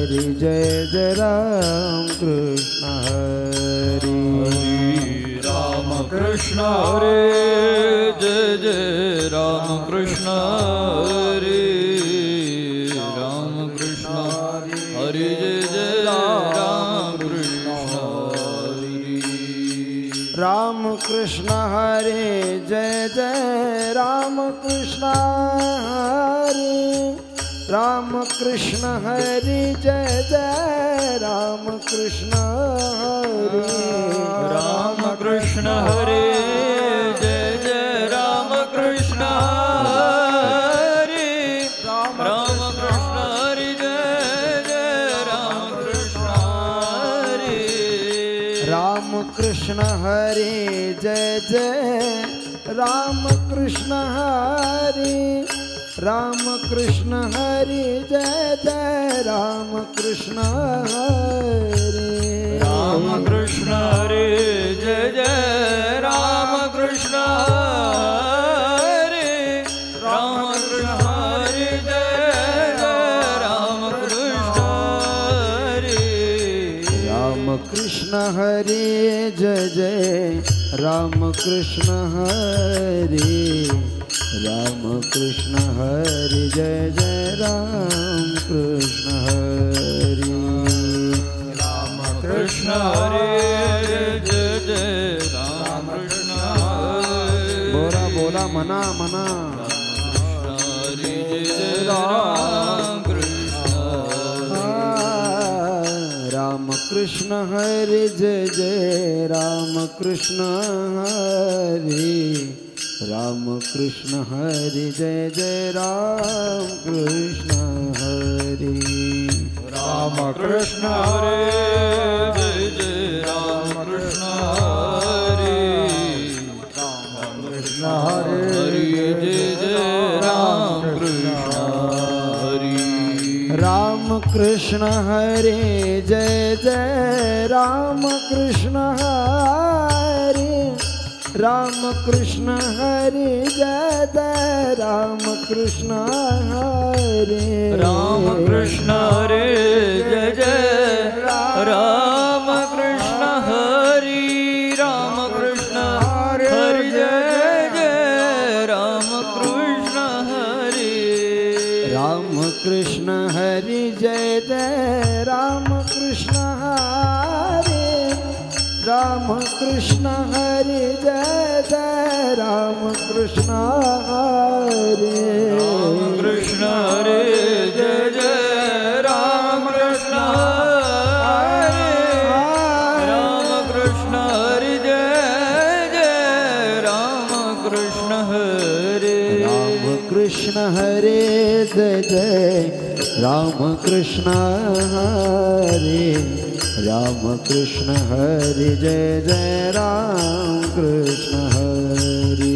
हरि जय जय राम कृष्ण हरि राम कृष्ण हरे जय जय राम कृष्ण हरे राम कृष्ण हरे जय जय राम कृष्ण हरे राम कृष्ण हरे जय जय राम कृष्ण हरे राम कृष्ण हरे जय जय राम कृष्ण हरे राम कृष्ण हरे जय जय राम कृष्ण हरे राम कृष्ण हरे जय जय राम कृष्ण हरे राम कृष्ण हरे जय जय राम कृष्ण हरे राम कृष्ण हरे जय जय राम कृष्ण हरे राम कृष्ण हरे जय जय राम कृष्ण हरे राम कृष्ण हरे जय जय राम कृष्ण हरे राम कृष्ण हरे जय जय राम कृष्ण हरे राम कृष्ण हरे जय जय राम कृष्ण हरे राम कृष्ण हरे जय जय राम कृष्ण हरे बोला बोला मना मना हरे जय जय राम कृष्ण राम कृष्ण हरे जय जय राम कृष्ण हरे राम कृष्ण हरे जय जय राम कृष्ण हरे राम कृष्ण हरे जय जय राम कृष्ण हरे राम कृष्ण हरे जय जय राम कृष्ण हरे राम कृष्ण हरे जय जय राम कृष्ण हरे राम कृष्ण हरे जय जय राम कृष्ण हरे राम कृष्ण हरे जय जय राम कृष्ण हरि राम कृष्ण हरि जय जय राम कृष्ण हरि राम कृष्ण हरि जय जय राम कृष्ण हरे राम कृष्ण हरि जय जय राम कृष्ण हरे राम कृष्ण हरे जय जय राम कृष्ण हरे राम कृष्ण हरि जय जय राम कृष्ण हरे राम कृष्ण हरे जय जय राम कृष्ण हरे राम कृष्ण हरे जय जय राम कृष्ण हरे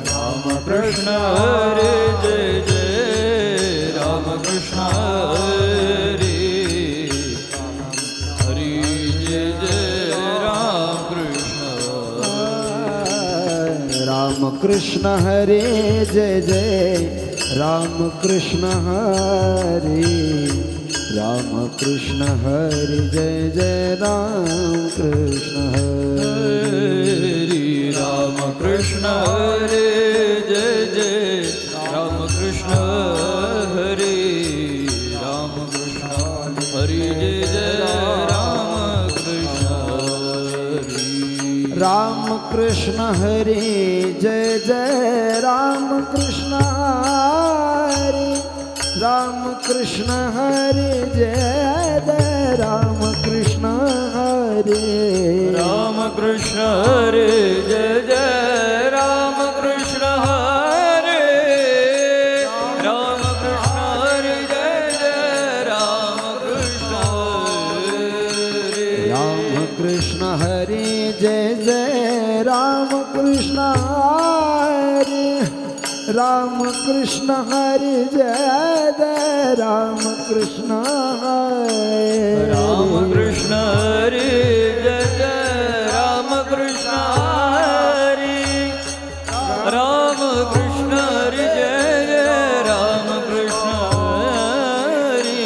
राम कृष्ण हरे जय जय राम कृष्ण हरे हरि जय जय राम कृष्ण राम कृष्ण हरे जय जय राम कृष्ण हरे राम कृष्ण हरे जय जय राम कृष्ण हरे राम कृष्ण हरे जय जय राम कृष्ण हरे राम कृष्ण हरे जय जय राम कृष्ण हरे राम कृष्ण हरे जय जय राम कृष्ण हरे राम कृष्ण हरे जय जय राम कृष्ण हरे राम कृष्ण हरे जय जय राम कृष्ण हरे राम कृष्ण हरे जय जय राम कृष्ण हरे राम कृष्ण हरे जय जय राम कृष्ण हरे राम कृष्ण हरे जय जय राम कृष्ण हरे राम कृष्ण हरे जय जय राम कृष्ण हरे राम कृष्ण हरे जय जय राम कृष्ण हरे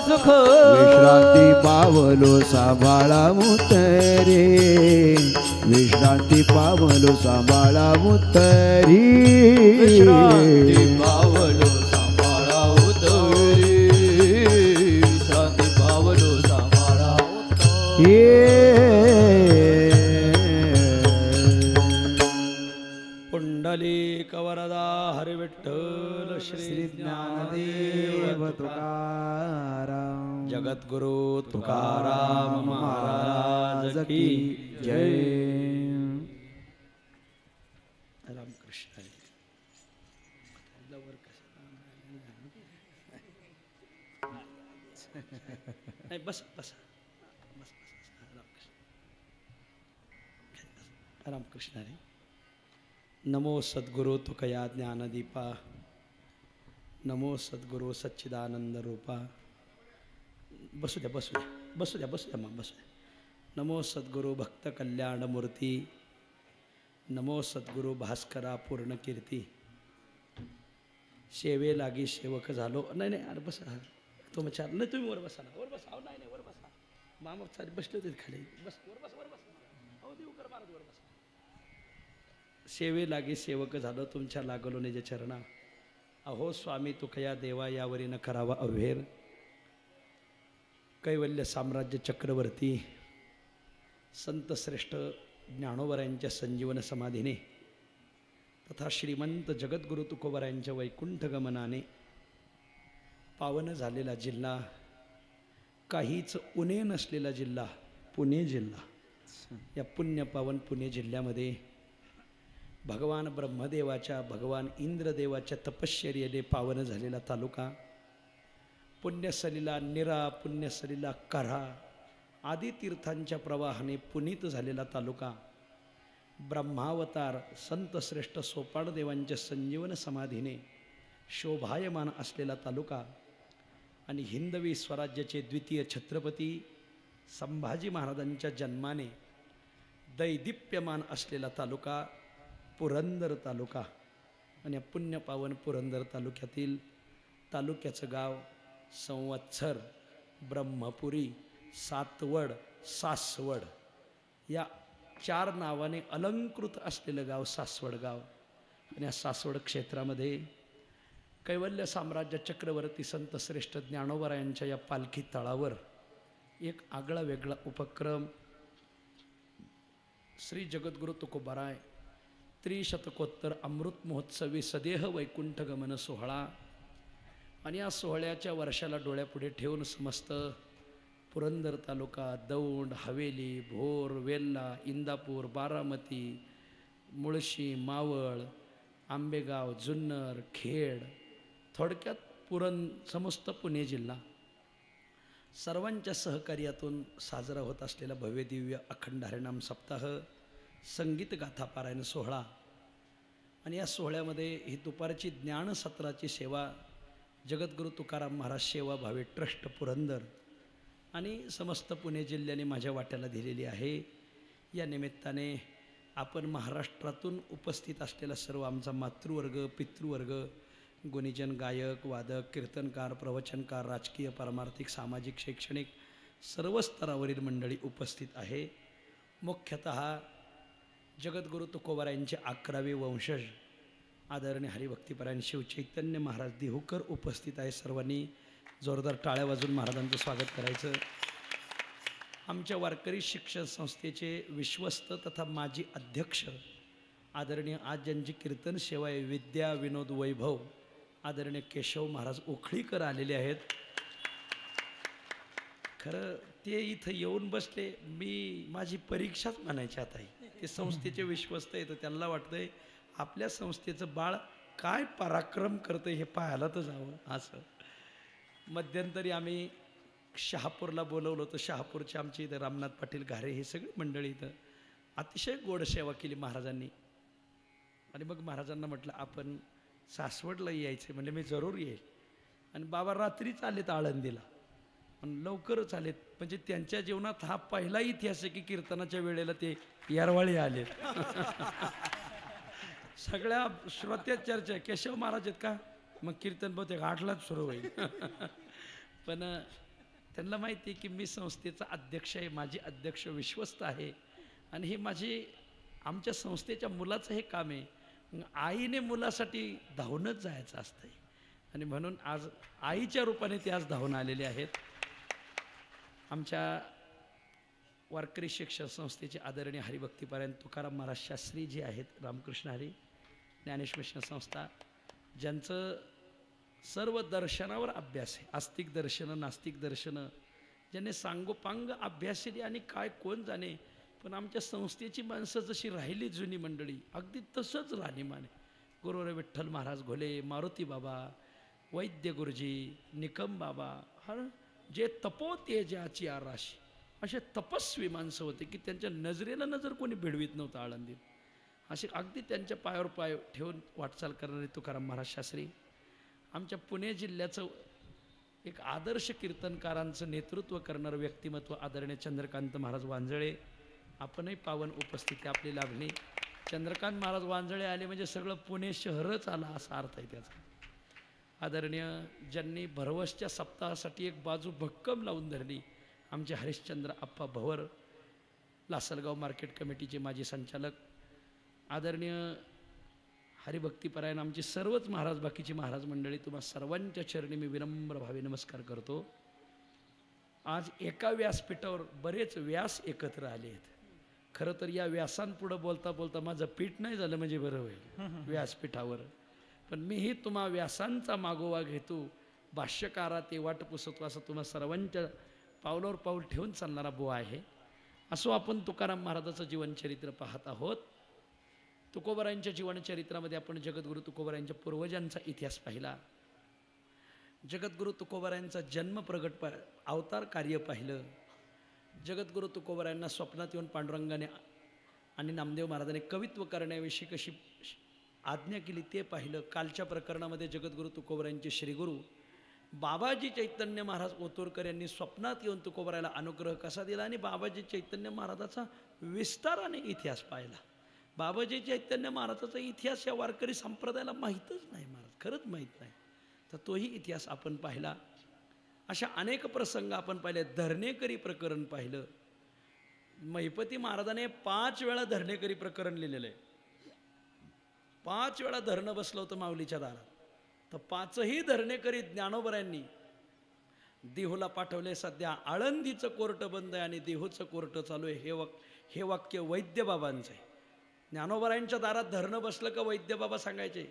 सुख विश्रांती पावलो सांभाळा मुतरी विश्रांती पावलो सांभाळा मुतरी विश्रांती पावलो सांभाळा उतरी विश्रांती पावलो सांभाळा पुंडलिक वरदा हरी विठ्ठल श्री ज्ञानदेव तुकाराम जगद्गुरु तुकाराम महाराज की जय. रामकृष्ण हरी. नाही बस बस रामकृष्ण हरी. नमो सद्गुरु तुकया ज्ञानदीपा नमो सद्गुरु सच्चिदानंद रूपा. बसू द्या बसू द्या बसू द्या बसू द्या मा बसू द्या. नमो सद्गुरु भक्त कल्याण मूर्ती नमो सद्गुरु भास्करा पूर्ण कीर्ती. सेवे लागी सेवक झालो. नाही नाही अरे बसा तो मग नाही तुम्ही वर बसा ना वर बसा. नाही नाही वर बसा मामा चालेल बसले होते खाली बस वर बस वर बस अहो देऊ कर महाराज वर बसा. सेवे लागी सेवक झालो तुमच्या लागलो निज चरणा. अहो स्वामी तुकया देवा यावरी न करावा अव्हेर. कैवल्य साम्राज्य चक्रवर्ती संत श्रेष्ठ ज्ञानोबरायांच्या संजीवन समाधीने तथा श्रीमंत जगद्गुरु तुकोबरायांच्या वैकुंठ गमनाने पावन झालेला जिल्हा काहीच उणे नसलेला जिल्हा पुणे जिल्हा. या पुण्य पावन पुणे जिल्ह्यामध्ये भगवान ब्रह्मदेवाच्या भगवान इंद्रदेवाच्या तपश्चर्येने पावन झालेला तालुका. पुण्यसलीला निरा पुण्यसलीला कऱ्हा आदी तीर्थांच्या प्रवाहाने पुनीत झालेला तालुका. ब्रह्मावतार संत श्रेष्ठ सोपानदेवांच्या संजीवन समाधीने शोभायमान असलेला तालुका आणि हिंदवी स्वराज्याचे द्वितीय छत्रपती संभाजी महाराजांच्या जन्माने दैदिप्यमान असलेला तालुका पुरंदर तालुका. आणि या पुण्यपावन पुरंदर तालुक्यातील तालुक्याचं गाव संवत्सर ब्रह्मपुरी सातवड सासवड या 4 नावाने अलंकृत असलेलं गाव सासवड गाव. आणि या सासवड क्षेत्रामध्ये कैवल्य साम्राज्य चक्रवर्ती संत श्रेष्ठ ज्ञानोबरायांच्या या पालखी तळावर एक आगळा वेगळा उपक्रम श्री जगद्गुरु तुकोबाराय त्रिशतकोत्तर अमृत महोत्सवी सदेह वैकुंठ गमन सोहळा. आणि या सोहळ्याच्या वर्षाला डोळ्यापुढे ठेवून समस्त पुरंदर तालुका दौंड हवेली भोर वेल्ला इंदापूर बारामती मुळशी मावळ आंबेगाव जुन्नर खेड थोडक्यात समस्त पुणे जिल्हा सर्वांच्या सहकार्यातून साजरा होत असलेला भव्यदिव्य अखंड हरिनाम सप्ताह संगीत गाथा पारायण सोहळा. आणि या सोहळ्यामध्ये ही दुपारची ज्ञानसत्राची सेवा जगद्गुरु तुकाराम महाराज सेवा भावी ट्रस्ट पुरंदर आणि समस्त पुणे जिल्ह्याने माझ्या वाट्याला दिलेली आहे. या निमित्ताने आपण महाराष्ट्रातून उपस्थित असलेला सर्व आमचा मातृवर्ग पितृवर्ग गुणीजन गायक वादक कीर्तनकार प्रवचनकार राजकीय पारमार्थिक सामाजिक शैक्षणिक सर्व स्तरावरील मंडळी उपस्थित आहे. मुख्यतः जगद्गुरु तुकोबारायांचे 11वे वंशज आदरणीय हरिभक्तीपरायण शिवचैतन्य महाराज देहूकर उपस्थित आहे. सर्वांनी जोरदार टाळ्या वाजवून महाराजांचं स्वागत करायचं. आमच्या वारकरी शिक्षण संस्थेचे विश्वस्त तथा माजी अध्यक्ष आदरणीय आज ज्यांची कीर्तन सेवा आहे विद्या विनोद वैभव आदरणीय केशव महाराज ओखळीकर आलेले आहेत. खरं ते इथं येऊन बसले माझी परीक्षाच म्हणायची आता आहे. ते संस्थेचे विश्वस्त आहे तर त्यांना वाटतंय आपल्या संस्थेचं बाळ काय पराक्रम करतं हे पाहायला तर जावं. असं मध्यंतरी आम्ही शहापूरला बोलवलं होतं. शहापूरचे आमचे इथं रामनाथ पाटील घारे हे सगळे मंडळी इथं अतिशय गोड सेवा केली महाराजांनी. आणि मग महाराजांना म्हटलं आपण सासवडला यायचं म्हणजे मी जरूर येईल. आणि बाबा रात्रीच आलेत आळंदीला आणि लवकरच आलेत. म्हणजे त्यांच्या जीवनात हा पहिला इतिहास आहे की कीर्तनाच्या वेळेला ते यारवाळी आले. सगळ्या श्रोत्यात चर्चा केशव महाराज आहेत का मग कीर्तन बहुतेक 8लाच सुरू होईल. पण त्यांना माहिती आहे की मी संस्थेचा अध्यक्ष आहे, माझी अध्यक्ष विश्वस्त आहे आणि हे माझे आमच्या संस्थेच्या मुलाचं हे काम आहे. मग आईने मुलासाठी धावूनच जायचं असतं आणि म्हणून आज आईच्या रूपाने ते आज धावून आलेले आहेत. आमच्या वारकरी शिक्षण संस्थेचे आदरणीय हरिभक्तीपरायण तुकाराम महाराज शास्त्री जी आहेत, रामकृष्ण हरी ज्ञानेश्वर मिशन संस्था, ज्यांचं सर्व दर्शनावर अभ्यास आहे, आस्तिक दर्शनं नास्तिक दर्शनं, ज्यांनी सांगोपांग अभ्यास केली आणि काय कोण जाणे. पण आमच्या संस्थेची माणसं जशी राहिली जुनी मंडळी अगदी तसंच राहणीमान आहे. गुरुवर विठ्ठल महाराज घोले, मारुती बाबा, वैद्य गुरुजी, निकम बाबा, हर जे तपोतेजाची आराशी असे तपस्वी माणसं होते की त्यांच्या नजरेला नजर कोणी भिडवीत नव्हतं आळंदीत. असे अगदी त्यांच्या पायावर पाय ठेवून वाटचाल करणारे तुकाराम महाराज शास्त्री. आमच्या पुणे जिल्ह्याचं एक आदर्श कीर्तनकारांचं नेतृत्व करणारं व्यक्तिमत्व आदरणीय चंद्रकांत महाराज वांजळे. आपणही पावन उपस्थिती आपली लाभली. चंद्रकांत महाराज वांजळे आले म्हणजे सगळं पुणे शहरच आला असा अर्थ आहे त्याचा. आदरणीय ज्यांनी भरवसच्या सप्ताहासाठी एक बाजू भक्कम लावून धरली, आमचे हरिश्चंद्र आप्पा भवर, लासलगाव मार्केट कमिटीचे माजी संचालक, आदरणीय हरिभक्तीपरायण आमची सर्वच महाराज बाकीची महाराज मंडळी, तुम्हा सर्वांच्या चरणी मी विनम्र भावे नमस्कार करतो. आज एका व्यासपीठावर बरेच व्यास एकत्र आले आहेत. खरं तर या व्यासांपुढं बोलता बोलता माझं पीठ नाही झालं म्हणजे बरं होईल व्यासपीठावर. पण मीही तुम्हा व्यासांचा मागोवा घेतो, भाष्यकारा ते वाट पुसतो असं तुम्हा सर्वांच्या पावलावर पाऊल ठेवून चालणारा बुवा आहे. असो आपण तुकाराम महाराजाचं जीवनचरित्र पाहत आहोत. तुकोबरायांच्या जीवनचरित्रामध्ये आपण जगद्गुरू तुकोबरायांच्या पूर्वजांचा इतिहास पाहिला. जगद्गुरू तुकोबरायांचा जन्म प्रगट अवतार कार्य पाहिलं. जगद्गुरू तुकोबरायांना स्वप्नात येऊन पांडुरंगाने आणि नामदेव महाराजांनी कवित्व करण्याविषयी कशी आज्ञा केली ते पाहिलं. कालच्या प्रकरणामध्ये जगद्गुरू तुकोबरायांचे श्रीगुरू बाबाजी चैतन्य महाराज ओतूरकर यांनी स्वप्नात येऊन तुकोबरायाला अनुग्रह कसा दिला आणि बाबाजी चैतन्य महाराजाचा विस्ताराने इतिहास पाहिला. बाबाजी चैतन्य महाराजाचा इतिहास या वारकरी संप्रदायाला माहीतच नाही, महाराज खरंच माहीत नाही. तर तोही इतिहास आपण पाहिला. अशा अनेक प्रसंग आपण पाहिले. धरणेकरी प्रकरण पाहिलं. महिपती महाराजाने 5 वेळा धरणेकरी प्रकरण लिहिलेलं आहे. 5 वेळा धरणं बसलं होतं माऊलीच्या दारात. तर 5ही धरणेकरी ज्ञानोबरायांनी देहूला पाठवले. सध्या आळंदीचं कोर्ट बंद आहे आणि देहूचं कोर्ट चालू आहे. हे वाक्य वैद्यबाबांचं आहे. ज्ञानोबरायांच्या दारात धरणं बसलं का वैद्यबाबा सांगायचे,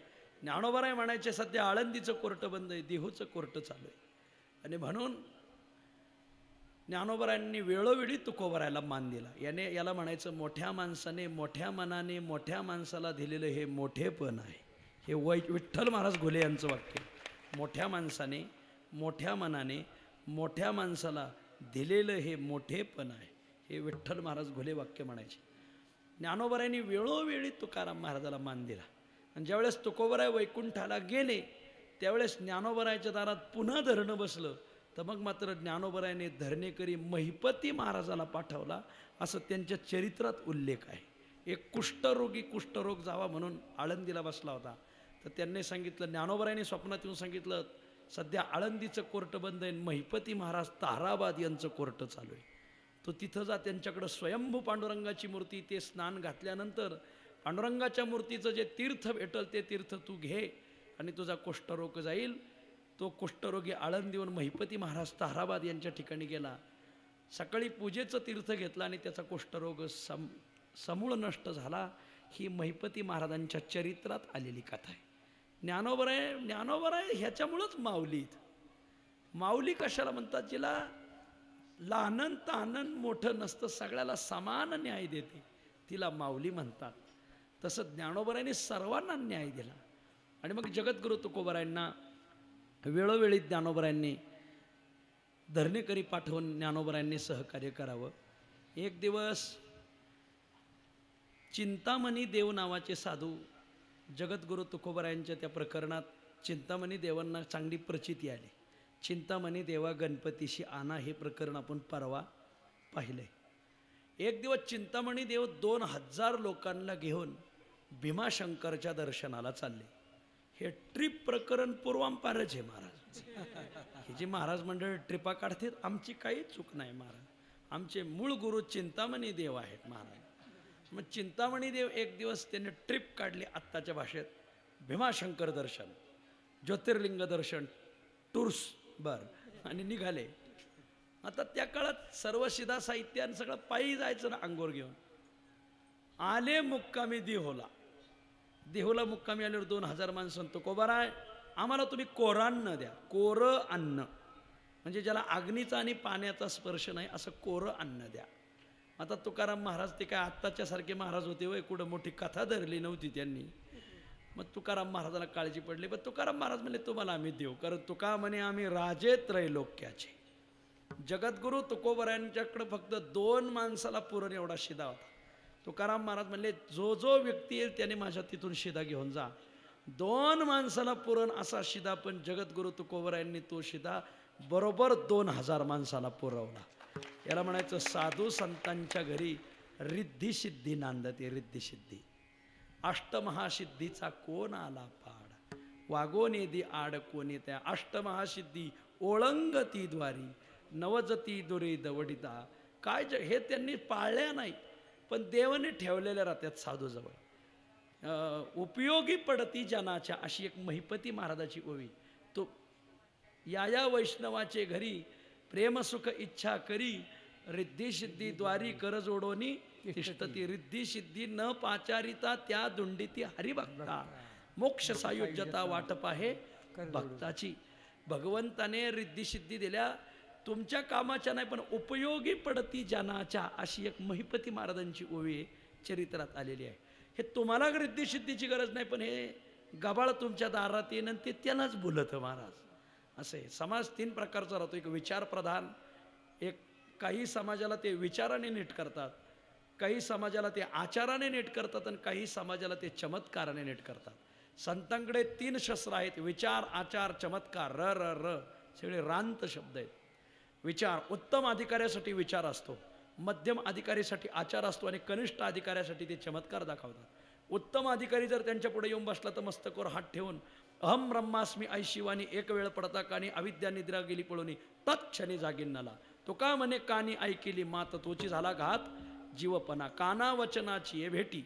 ज्ञानोबराय म्हणायचे सध्या आळंदीचं कोर्ट बंद आहे, देहूचं कोर्ट चालू आहे. आणि म्हणून ज्ञानोबरायांनी वेळोवेळी तुकोबरायाला मान दिला. याला म्हणायचं मोठ्या माणसाने मोठ्या मनाने मोठ्या माणसाला दिलेलं हे मोठेपण आहे. हे विठ्ठल महाराज घोले यांचं वाक्य. मोठ्या माणसाने मोठ्या मनाने मोठ्या माणसाला दिलेलं हे मोठेपण आहे, हे विठ्ठल महाराज घोले वाक्य म्हणायचे. ज्ञानोबरायांनी वेळोवेळी तुकाराम महाराजाला मान दिला. आणि ज्यावेळेस तुकोबराय वैकुंठाला गेले त्यावेळेस ज्ञानोबरायाच्या दारात पुन्हा धरणं बसलं. तर मग मात्र ज्ञानोबरायाने धरणेकरी महिपती महाराजाला पाठवला असं त्यांच्या चरित्रात उल्लेख आहे. एक कुष्ठरोग जावा म्हणून आळंदीला बसला होता. तर त्यांनी सांगितलं, ज्ञानोबरायाने स्वप्नात येऊन सांगितलं सध्या आळंदीचं कोर्ट बंद आहे, महिपती महाराज ताराबाद यांचं कोर्ट चालू आहे. तो तिथं जा, त्यांच्याकडं स्वयंभू पांडुरंगाची मूर्ती, ते स्नान घातल्यानंतर पांडुरंगाच्या मूर्तीचं जे तीर्थ भेटल ते तीर्थ तू घे आणि तुझा कुष्ठरोग जाईल. तो कुष्ठरोगी आळंदीहून महिपती महाराज ताराबाद यांच्या ठिकाणी गेला. सकाळी पूजेचं तीर्थ घेतलं आणि त्याचा कुष्ठरोग समूळ नष्ट झाला. ही महिपती महाराजांच्या चरित्रात आलेली कथा आहे. ज्ञानोबराय ह्याच्यामुळंच माऊली कशाला म्हणतात, जिला लहानन तानन मोठं नसतं, सगळ्याला समान न्याय देते, तिला माऊली म्हणतात. तसं ज्ञानोबरायांनी सर्वांना न्याय दिला. आणि मग जगद्गुरू तुकोबरायांना वेळोवेळी ज्ञानोबरायांनी धरणेकरी पाठवून ज्ञानोबरायांनी सहकार्य करावं. एक दिवस चिंतामणी देव नावाचे साधू जगद्गुरू तुकोबरायांच्या त्या प्रकरणात चिंतामणी देवांना चांगली प्रचिती आली. चिंतामणी देवा गणपतीशी आणा हे प्रकरण आपण परवा पाहिलंय. एक दिवस चिंतामणी देव 2000 लोकांना घेऊन भीमाशंकरच्या दर्शनाला चालले. हे ट्रिप प्रकरण पूर्वांपारच आहे महाराज. ही जी महाराज मंडळ ट्रिपा काढतात आमची काही चूक नाही महाराज. आमचे मूळ गुरु चिंतामणी देव आहेत महाराज. मग चिंतामणी देव एक दिवस त्यांनी ट्रिप काढली आत्ताच्या भाषेत, भीमाशंकर दर्शन, ज्योतिर्लिंग दर्शन, टूर्स आणि निघाले. आता त्या काळात सर्व शिधा साहित्य आणि सगळं पायी जायचं ना अंगोर घेऊन. आले मुक्कामी देहूला मुक्कामी आल्यावर 2000 माणसं तुकोबाराय आम्हाला तुम्ही कोरान्न द्या, कोरं अन्न, म्हणजे ज्याला अग्नीचा आणि पाण्याचा स्पर्श नाही असं कोरं अन्न द्या. आता तुकाराम महाराज ते काय आत्ताच्या सारखे महाराज होते वय, कुठं मोठी कथा धरली नव्हती त्यांनी. मग तुकाराम महाराजाला काळजी पडली. पण तुकाराम महाराज म्हणले तुम्हाला आम्ही देऊ, कारण तुका म्हणे आम्ही राजे त्रैलोक्याचे. जगद्गुरु तुकोबरायांच्याकडे फक्त 2 माणसाला पुरण एवढा शिदा होता. तुकाराम महाराज म्हणले जो जो व्यक्ती येईल त्याने माझ्या तिथून शिदा घेऊन जा. 2 माणसाला पुरण असा शिदा, पण जगद्गुरु तुकोबरायांनी तो शिदा बरोबर 2000 माणसाला पुरवला. याला म्हणायचं साधू संतांच्या घरी रिद्धी सिद्धी नांदते. रिद्धी सिद्धी अष्टमहासिद्धीचा कोण आला पाड, वागोनेदी आड कोणी त्या. अष्टमहासिद्धी ओळंगती द्वारी, नवजती दुरी दवडिता. काय हे त्यांनी पाळल्या नाही, पण देवाने ठेवलेल्या राहत्यात साधूजवळ. उपयोगी पडती जनाच्या, अशी एक महिपती महाराजाची ओवी. तो या वैष्णवाचे घरी प्रेमसुख इच्छा करी, रिद्धी सिद्धी द्वारी कर जोडोनी तिष्ठती. रिद्धी सिद्धी न पाचारिता त्या दुंडीती हरिभक्ता. मोक्ष सायुज्यता वाटप आहे भक्ताची. भगवंताने रिद्धी सिद्धी दिल्या, तुमच्या कामाच्या नाही पण उपयोगी पडती जनाच्या, अशी एक महिपती महाराजांची ओवी चरित्रात आलेली आहे. हे तुम्हाला रिद्धी सिद्धीची गरज नाही, पण हे गबाळ तुमच्या दारात येईन आणि ते त्यांनाच बोलत महाराज. असे समाज 3 प्रकारचा राहतो. एक विचार प्रधान, एक काही समाजाला ते विचाराने नीट करतात, काही समाजाला ते आचाराने नीट करतात, आणि काही समाजाला ते चमत्काराने नीट करतात. संतांकडे 3 शस्त्र आहेत, विचार, आचार, चमत्कार. र र र सगळे रांत शब्द आहेत. विचार उत्तम अधिकाऱ्यासाठी विचार असतो, मध्यम अधिकारीसाठी आचार असतो, आणि कनिष्ठ अधिकाऱ्यासाठी ते चमत्कार दाखवतात. उत्तम अधिकारी जर त्यांच्या पुढे येऊन बसला तर मस्तकावर हात ठेवून अहम ब्रह्मास्मी आई शिवानी एक वेळ पडता कानी अविद्या निद्रा गेली पळून तत्क्षणी जागीन नाला. तो का म्हणे कानी ऐकिली मात तोची झाला घात जीवपणा. काना वचनाची हे भेटी.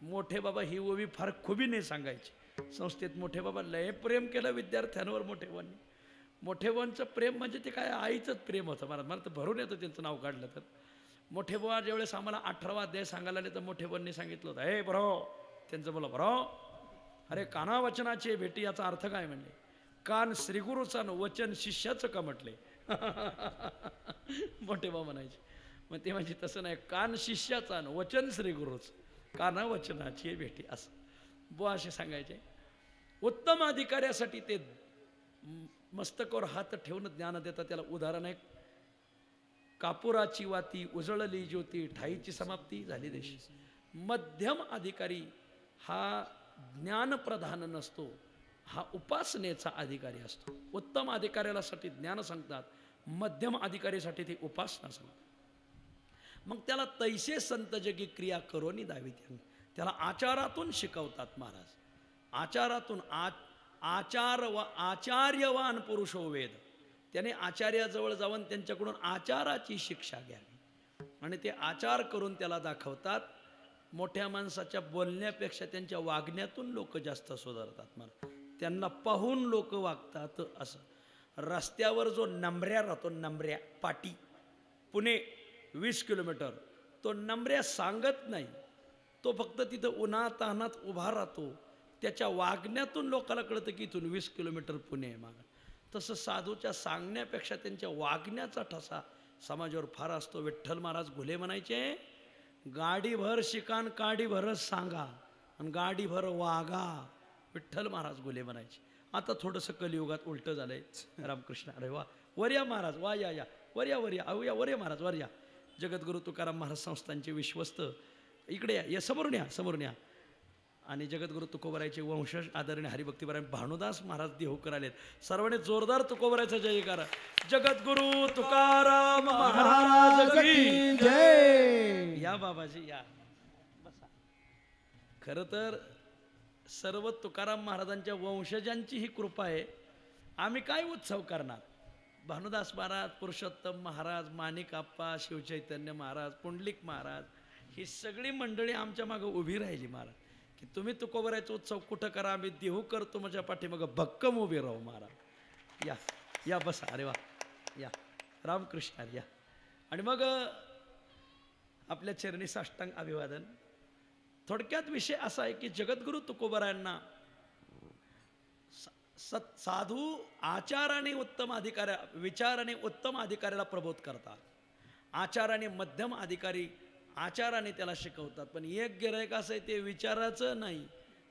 मोठे बाबा ही ओवी फार खुबीने सांगायची. संस्थेत मोठे बाबा लय प्रेम केलं विद्यार्थ्यांवर. मोठेबाबांचं प्रेम म्हणजे ते काय आईचंच प्रेम होतं. मला तर भरून येतं त्यांचं नाव काढलं तर. मोठे बाबा ज्यावेळेस आम्हाला 18वा अध्याय सांगायला आले तर मोठे बाबांनी सांगितलं होतं, हे बरो, त्यांचं बोला बरो, अरे काना वचनाची भेटी याचा अर्थ काय म्हणले. कान श्रीगुरूचा वचन शिष्याचं का म्हटले. मोठे बाबा म्हणायचे. मग ते म्हणजे तसं नाही, कान शिष्याचा वचन श्रीगुरूच, काना वचनाची भेटी असं बुवा असे सांगायचे. उत्तम अधिकाऱ्यासाठी ते मस्तकावर हात ठेवून ज्ञान देतात. त्याला उदाहरण आहे, कापुराची वाती उजळली ज्योती ठाईची समाप्ती झाली देश. मध्यम अधिकारी हा ज्ञानप्रधान नसतो, हा उपासनेचा अधिकारी असतो. उत्तम अधिकाऱ्यासाठी ज्ञान सांगतात, मध्यम अधिकाऱ्यासाठी ते उपासना सांगतात. मग त्याला तैसे संत जगी क्रिया करोनी दावी. त्याला आचारातून शिकवतात महाराज. आचारातून आचार्यवान पुरुषो वेद. त्याने आचार्याजवळ जाऊन त्यांच्याकडून आचाराची शिक्षा घ्यावी आणि ते आचार करून त्याला दाखवतात. मोठ्या माणसाच्या बोलण्यापेक्षा त्यांच्या वागण्यातून लोक जास्त सुधारतात. मला त्यांना पाहून लोक वागतात. असं रस्त्यावर जो नंबऱ्या राहतो, नंबऱ्या पाटी, पुणे 20 किलोमीटर, तो नंबऱ्या सांगत नाही, तो फक्त तिथं उन्हातान्हात उभा राहतो. त्याच्या वागण्यातून लोकांना कळतं की इथून 20 किलोमीटर पुणे आहे मागं. तसं साधूच्या सांगण्यापेक्षा त्यांच्या वागण्याचा ठसा समाजावर फार असतो. विठ्ठल महाराज घुले म्हणायचे, गाडीभर शिकान काडीभरच सांगा आणि गाडीभर वागा. विठ्ठल महाराज घुले म्हणायचे. आता थोडंसं कलियुगात उलटं झालंय. रामकृष्ण. अरे वा, वर्या महाराज, वा या या, वर्या वर्या, अवया वर्या महाराज, वर्या. जगद्गुरु तुकाराम महाराज संस्थांचे विश्वस्त इकडे या, समोरून या, समोरून या. आणि जगद्गुरु तुकोबरायचे वंशज आदरणीय हरिभक्तीपरायण भानुदास महाराज देहूकर आलेत. सर्वांनी जोरदार तुकोबरायचा जयकार. जगद्गुरु तुकाराम महाराज की जय. या बाबाजी या, बसा. खरं तर सर्व तुकाराम महाराजांच्या वंशजांची ही कृपा आहे. आम्ही काय उत्सव करणार? भानुदास महाराज, पुरुषोत्तम महाराज, माणिक आप्पा, शिवचैतन्य महाराज, पुंडलिक महाराज, ही सगळी मंडळी आमच्या मागं उभी राहिली महाराज, की तुम्ही तुकोबरायचा उत्सव कुठं करा, आम्ही देहू करतो माझ्या पाठीमागं भक्कम उभे राहू महाराज. या या बसा, अरे वा, या रामकृष्ण या. आणि मग आपल्या चरणी साष्टांग अभिवादन. थोडक्यात विषय असा आहे की जगद्गुरु तुकोबरायांना साधू आचाराने उत्तम अधिकाऱ्या, विचाराने उत्तम अधिकाऱ्याला प्रबोध करतात, आचाराने मध्यम अधिकारी आचाराने त्याला शिकवतात. पण एक गिऱ्हाईक असं आहे ते विचाराचं नाही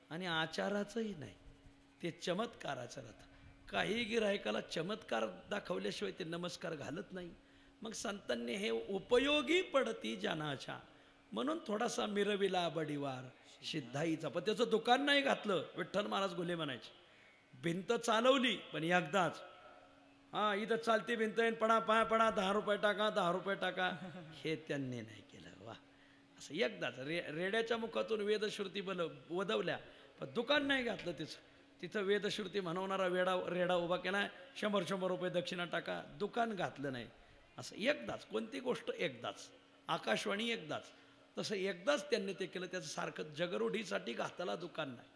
आणि आचाराचंही नाही, ते चमत्काराचं राहतं. काही गिऱ्हाईकाला चमत्कार दाखवल्याशिवाय ते नमस्कार घालत नाही. मग संतांनी हे उपयोगी पडती जनाच्या म्हणून थोडासा मिरविला बडीवार सिद्धाईचा. पण त्याचं दुकान नाही घातलं. विठ्ठल महाराज गुले म्हणायचे, भिंत चालवली पण एकदाच. हां, इथं चालती भिंत येईन, पडा पाया पडा, 10 रुपये टाका, 10 रुपये टाका, हे त्यांनी नाही केलं. वा, असं एकदाच रेड्याच्या मुखातून वेदश्रुती वदवल्या, पण दुकान नाही घातलं तिचं. तिथं वेदश्रुती म्हणवणारा रेडा उभा केला, 100 रुपये दक्षिणा टाका, दुकान घातलं नाही. असं एकदाच, कोणती गोष्ट एकदाच. आकाशवाणी एकदाच, तसं एकदाच त्यांनी ते केलं. त्याचं सारखं जगरूढीसाठी घाताला दुकान नाही.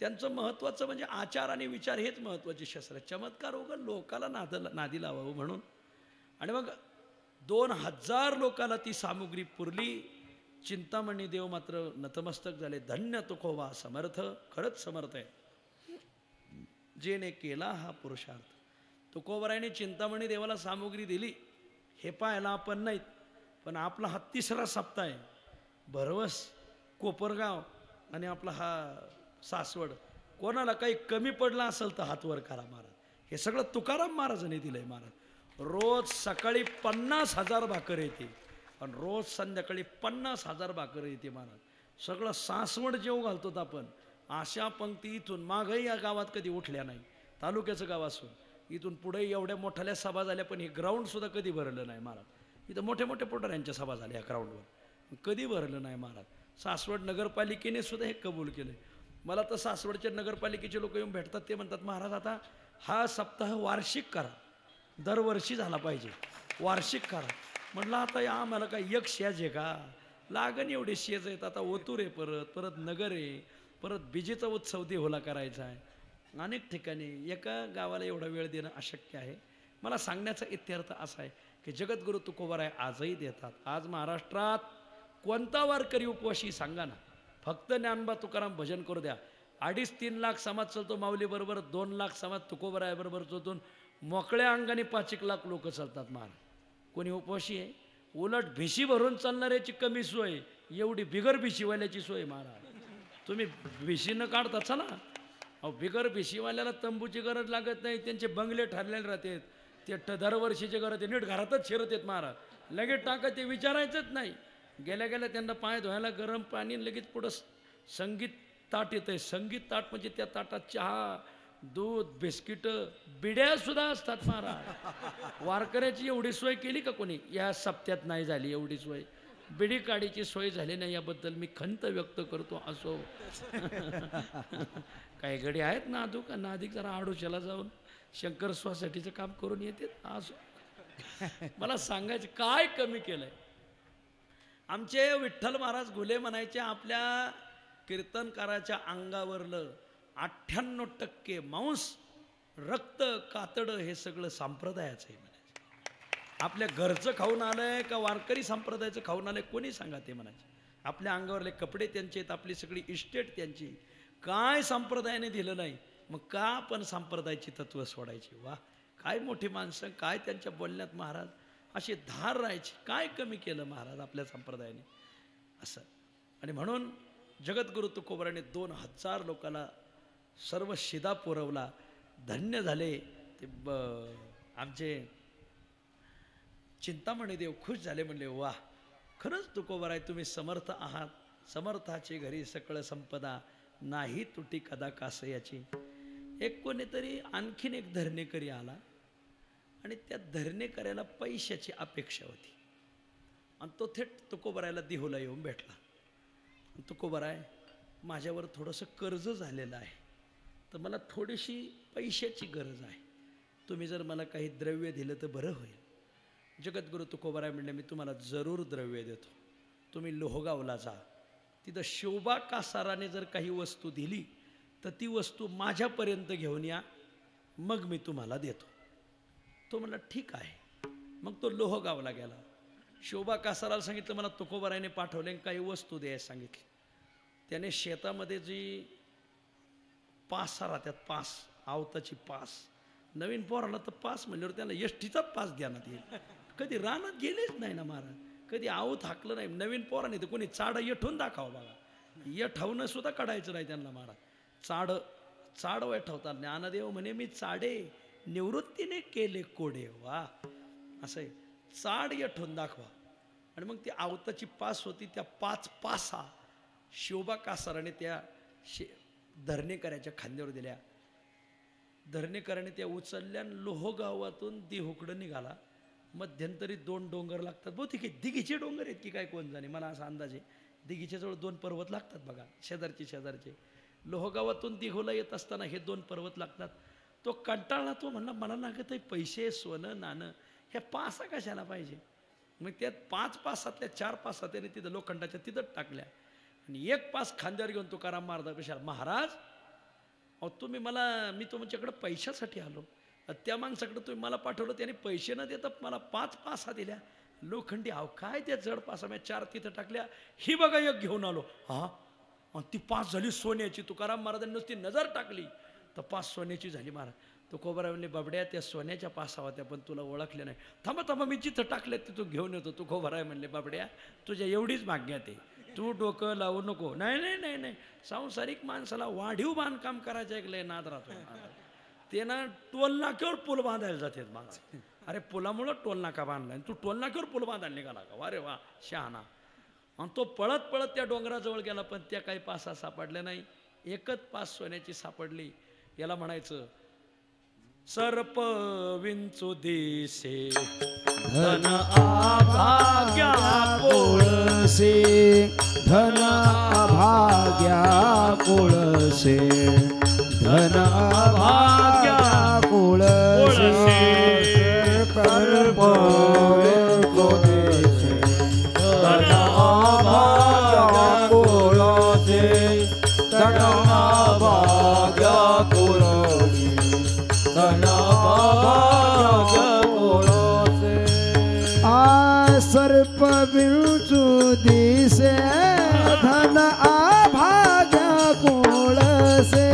त्यांचं महत्त्वाचं म्हणजे आचार आणि विचार हेच महत्त्वाचे शस्त्र आहे. चमत्कार वगैरे लोकाला नादी लावावं म्हणून. आणि मग 2000 लोकाला ती सामुग्री पुरली. चिंतामणी देव मात्र नतमस्तक झाले. धन्य तुकोबा समर्थ, खरंच समर्थ आहे जेने केला हा पुरुषार्थ. तुकोबरायाने चिंतामणी देवाला सामुग्री दिली हे पाहायला आपण नाहीत, पण आपला हा 3रा सप्ताह आहे. भरवस, कोपरगाव आणि आपला हा सासवड. कोणाला काही कमी पडला असेल तर हात वर करा महाराज. हे सगळं तुकाराम महाराजांनी दिलंय महाराज. रोज सकाळी 50,000 भाकर येते आणि रोज संध्याकाळी 50,000 भाकर येते महाराज. सगळं सासवड जेव घालतो आपण. अशा पंक्ती इथून मागही या गावात कधी उठल्या नाही. तालुक्याचं गाव असून इथून पुढे एवढ्या मोठ्या सभा झाल्या, पण हे ग्राउंडसुद्धा कधी भरलं नाही महाराज. इथं मोठ्या मोठ्या पुढाऱ्यांच्या सभा झाल्या या ग्राउंडवर, कधी भरलं नाही महाराज. सासवड नगरपालिकेने सुद्धा हे कबूल केलं. मला तर सासवडच्या नगरपालिकेचे लोक येऊन भेटतात, ते म्हणतात महाराज आता हा सप्ताह वार्षिक करा, दरवर्षी झाला पाहिजे, वार्षिक करा. म्हटलं आता या आम्हाला काय एक शेज आहे का? लागण एवढे शेज आहेत. आता ओतूर आहे, परत नगर आहे, परत बिजेचा उत्सव देहूला करायचा आहे. अनेक ठिकाणी एका गावाला एवढा वेळ देणं अशक्य आहे. मला सांगण्याचा इत्यर्थ असा आहे की जगद्गुरु तुकोबराय आजही देतात. आज महाराष्ट्रात कोणता वारकरी उपवाशी सांगा ना, फक्त ज्ञानबा तुकाराम भजन करू द्या. 2.5-3 लाख समाज चालतो माऊलीबरोबर, 2 लाख समाज तुकोबरायाबरोबर चालतो. मोकळ्या अंगाने 5 लाख लोक चालतात महाराज. कोणी उपवाशी आहे? उलट भिशी भरून चालणाऱ्याची कमी सोय, एवढी बिगर भिशीवाल्याची सोय महाराज. तुम्ही भिशीनं काढता चला. अहो, बिगर भिशीवाल्याला तंबूची गरज लागत नाही, त्यांचे बंगले ठरलेले राहतात. ते दरवर्षीचे गरज नीट घरातच शिरत आहेत महाराज. लगेच टाका, ते विचारायचंच नाही. गेल्या गेल्या त्यांना पाय धुवायला गरम पाणी, लगेच पुढं संगीत ताट येतं आहे. संगीत ताट म्हणजे त्या ताटात चहा, दूध, बिस्किटं, बिड्यासुद्धा असतात महाराज. वारकऱ्याची एवढी सोय केली का कोणी? या सप्त्यात नाही झाली एवढी सोय. बिडी काडीची सोय झाली नाही याबद्दल मी खंत व्यक्त करतो. असो काही गडी आहेत ना अधू का नाधिक जरा आडोशाला जाऊन शंकर सोसायटीचं काम करून येते. असो, मला सांगायचं काय कमी केलंय. आमचे विठ्ठल महाराज घुले म्हणायचे, आपल्या कीर्तनकाराच्या अंगावरलं 98% मांस, रक्त, कातडं हे सगळं संप्रदायाचं आहे म्हणायचं. आपल्या घरचं खाऊन आलंय का वारकरी संप्रदायाचं खाऊन आलंय कोणी सांगा ते म्हणायचे. आपल्या अंगावरले कपडे त्यांचे आहेत, आपली सगळी इस्टेट त्यांची. काय संप्रदायाने दिलं नाही, मग का आपण संप्रदायाची तत्त्व सोडायची? वा, काय मोठी माणसं, काय त्यांच्या बोलण्यात महाराज अशी धार राहायची. काय कमी केलं महाराज आपल्या संप्रदायाने असं. आणि म्हणून जगद्गुरु तुकोबराने 2000 लोकांना सर्व शिदा पुरवला. धन्य झाले ते. आमचे चिंतामणी देव खुश झाले, म्हणले वा, खरंच तुकोबराय तुम्ही समर्थ आहात. समर्थाची घरी सकळ संपदा, नाही तुटी कदा कास याची. एक कोणीतरी आणखीन एक धरणेकरी आला आणि त्या धरणेकऱ्याला पैशाची अपेक्षा होती आणि तो थेट तुकोबरायला देहूला येऊन भेटला. तुकोबराय, माझ्यावर थोडंसं कर्ज झालेलं आहे, तर मला थोडीशी पैशाची गरज आहे. तुम्ही जर मला काही द्रव्य दिलं तर बरं होईल. जगद्गुरु तुकोबाराय म्हणले मी तुम्हाला जरूर द्रव्य देतो. तुम्ही लोहगावला जा, तिथं शोभा कासाराने जर काही वस्तू दिली तर ती वस्तू माझ्यापर्यंत घेऊन या, मग मी तुम्हाला देतो. तो म्हणला ठीक आहे. मग तो लोहगावला गेला. शोभा कासाराला सांगितलं मला तुकोबारायने पाठवले काही वस्तू द्यायला सांगितली. त्याने शेतामध्ये जी पास राहतात, पास आवताची पास, नवीन पोराला तर पास म्हणल्यावर त्याला एसटीचाच पास द्यानात येईल. कधी रानात गेलेच नाही ना महाराज, कधी आवत हाकलं नाही. नवीन पोराने तर कोणी चाडं येठून दाखवा बघा, येठवणं सुद्धा काढायचं नाही त्यांना महाराज. चाड वेठवतात. ज्ञानदेव म्हणे मी चाडे निवृत्तीने केले कोडे. वा, असं आहे. चाड येठून दाखवा. आणि मग ती आवताची पास होती, त्या 5 पासा शोभा कासाराने त्या धरणेकराच्या खांद्यावर दिल्या. धरणेकराने त्या उचलल्या. लोहगावातून देहुकडं निघाला. मध्यंतरी 2 डोंगर लागतात. बहुतेक दिघीचे डोंगर आहेत की काय कोण जाणे, मला असा अंदाज आहे. दिघीच्या जवळ 2 पर्वत लागतात बघा, शेजारचे. लोहगावातून दिघोला येत असताना हे 2 पर्वत लागतात. तो कंटाळला. तो म्हणला मला लागत आहे पैसे, सोनं, नाणं, ह्या पासा कशाला पाहिजे. मग त्यात 5 पासातल्या 4 पासा त्याने तिथं लोखंडाच्या तिथंच टाकल्या. आणि 1 पास खांद्यावर घेऊन तुकाराम महाराज कशाला, महाराज अहो तुम्ही मला, मी तुमच्याकडे पैशासाठी आलो, त्या माणसाकडे तुम्ही मला पाठवलं, त्याने पैसे न देता मला 5 पासा दिल्या लोखंडी. अहो काय त्या जड पासा, मी 4 तिथं टाकल्या, ही बघा 1 घेऊन आलो. हा, ती 5 झाली सोन्याची. तुकाराम महाराजांनी नुसती नजर टाकली तर 5 सोन्याची झाली. महाराज तुकोबाराय म्हणले बाबड्या त्या सोन्याच्या पासा होत्या पण तुला ओळखले नाही. थांबा मी जिथं टाकल्या तिथं घेऊन येतो. तुकोबाराय म्हणले बाबड्या तुझ्या एवढीच मागण्यात आहे, तू डोकं लावू नको. नाही, सांसारिक माणसाला वाढीव बांधकाम करायचं ऐकलंय नाद राहतो. ते ना टोल नाक्यावर पूल बांधायला जातात महाराज. अरे पुलामुळं टोल नाका बांधलाय, तू टोल नाक्यावर पूल बांधायला निघाला का? अरे वा शहाणा. आणि तो पळत त्या डोंगराजवळ गेला, पण त्या काही पासा सापडल्या नाही. 1च पास सोन्याची सापडली. याला म्हणायचं सर्प विंचू दिसे धन आभाग्या कोळसे, धन आभाग्या कोळसे, धन आभाग्या कोळसे, सर्प विंचू दिसे धन आभाग्या कोळसे, धन आभाग्या कोळसे, धन आभाग्या कोळसे. सर्प विंचू दिसे धन आभाग्या कोळसे,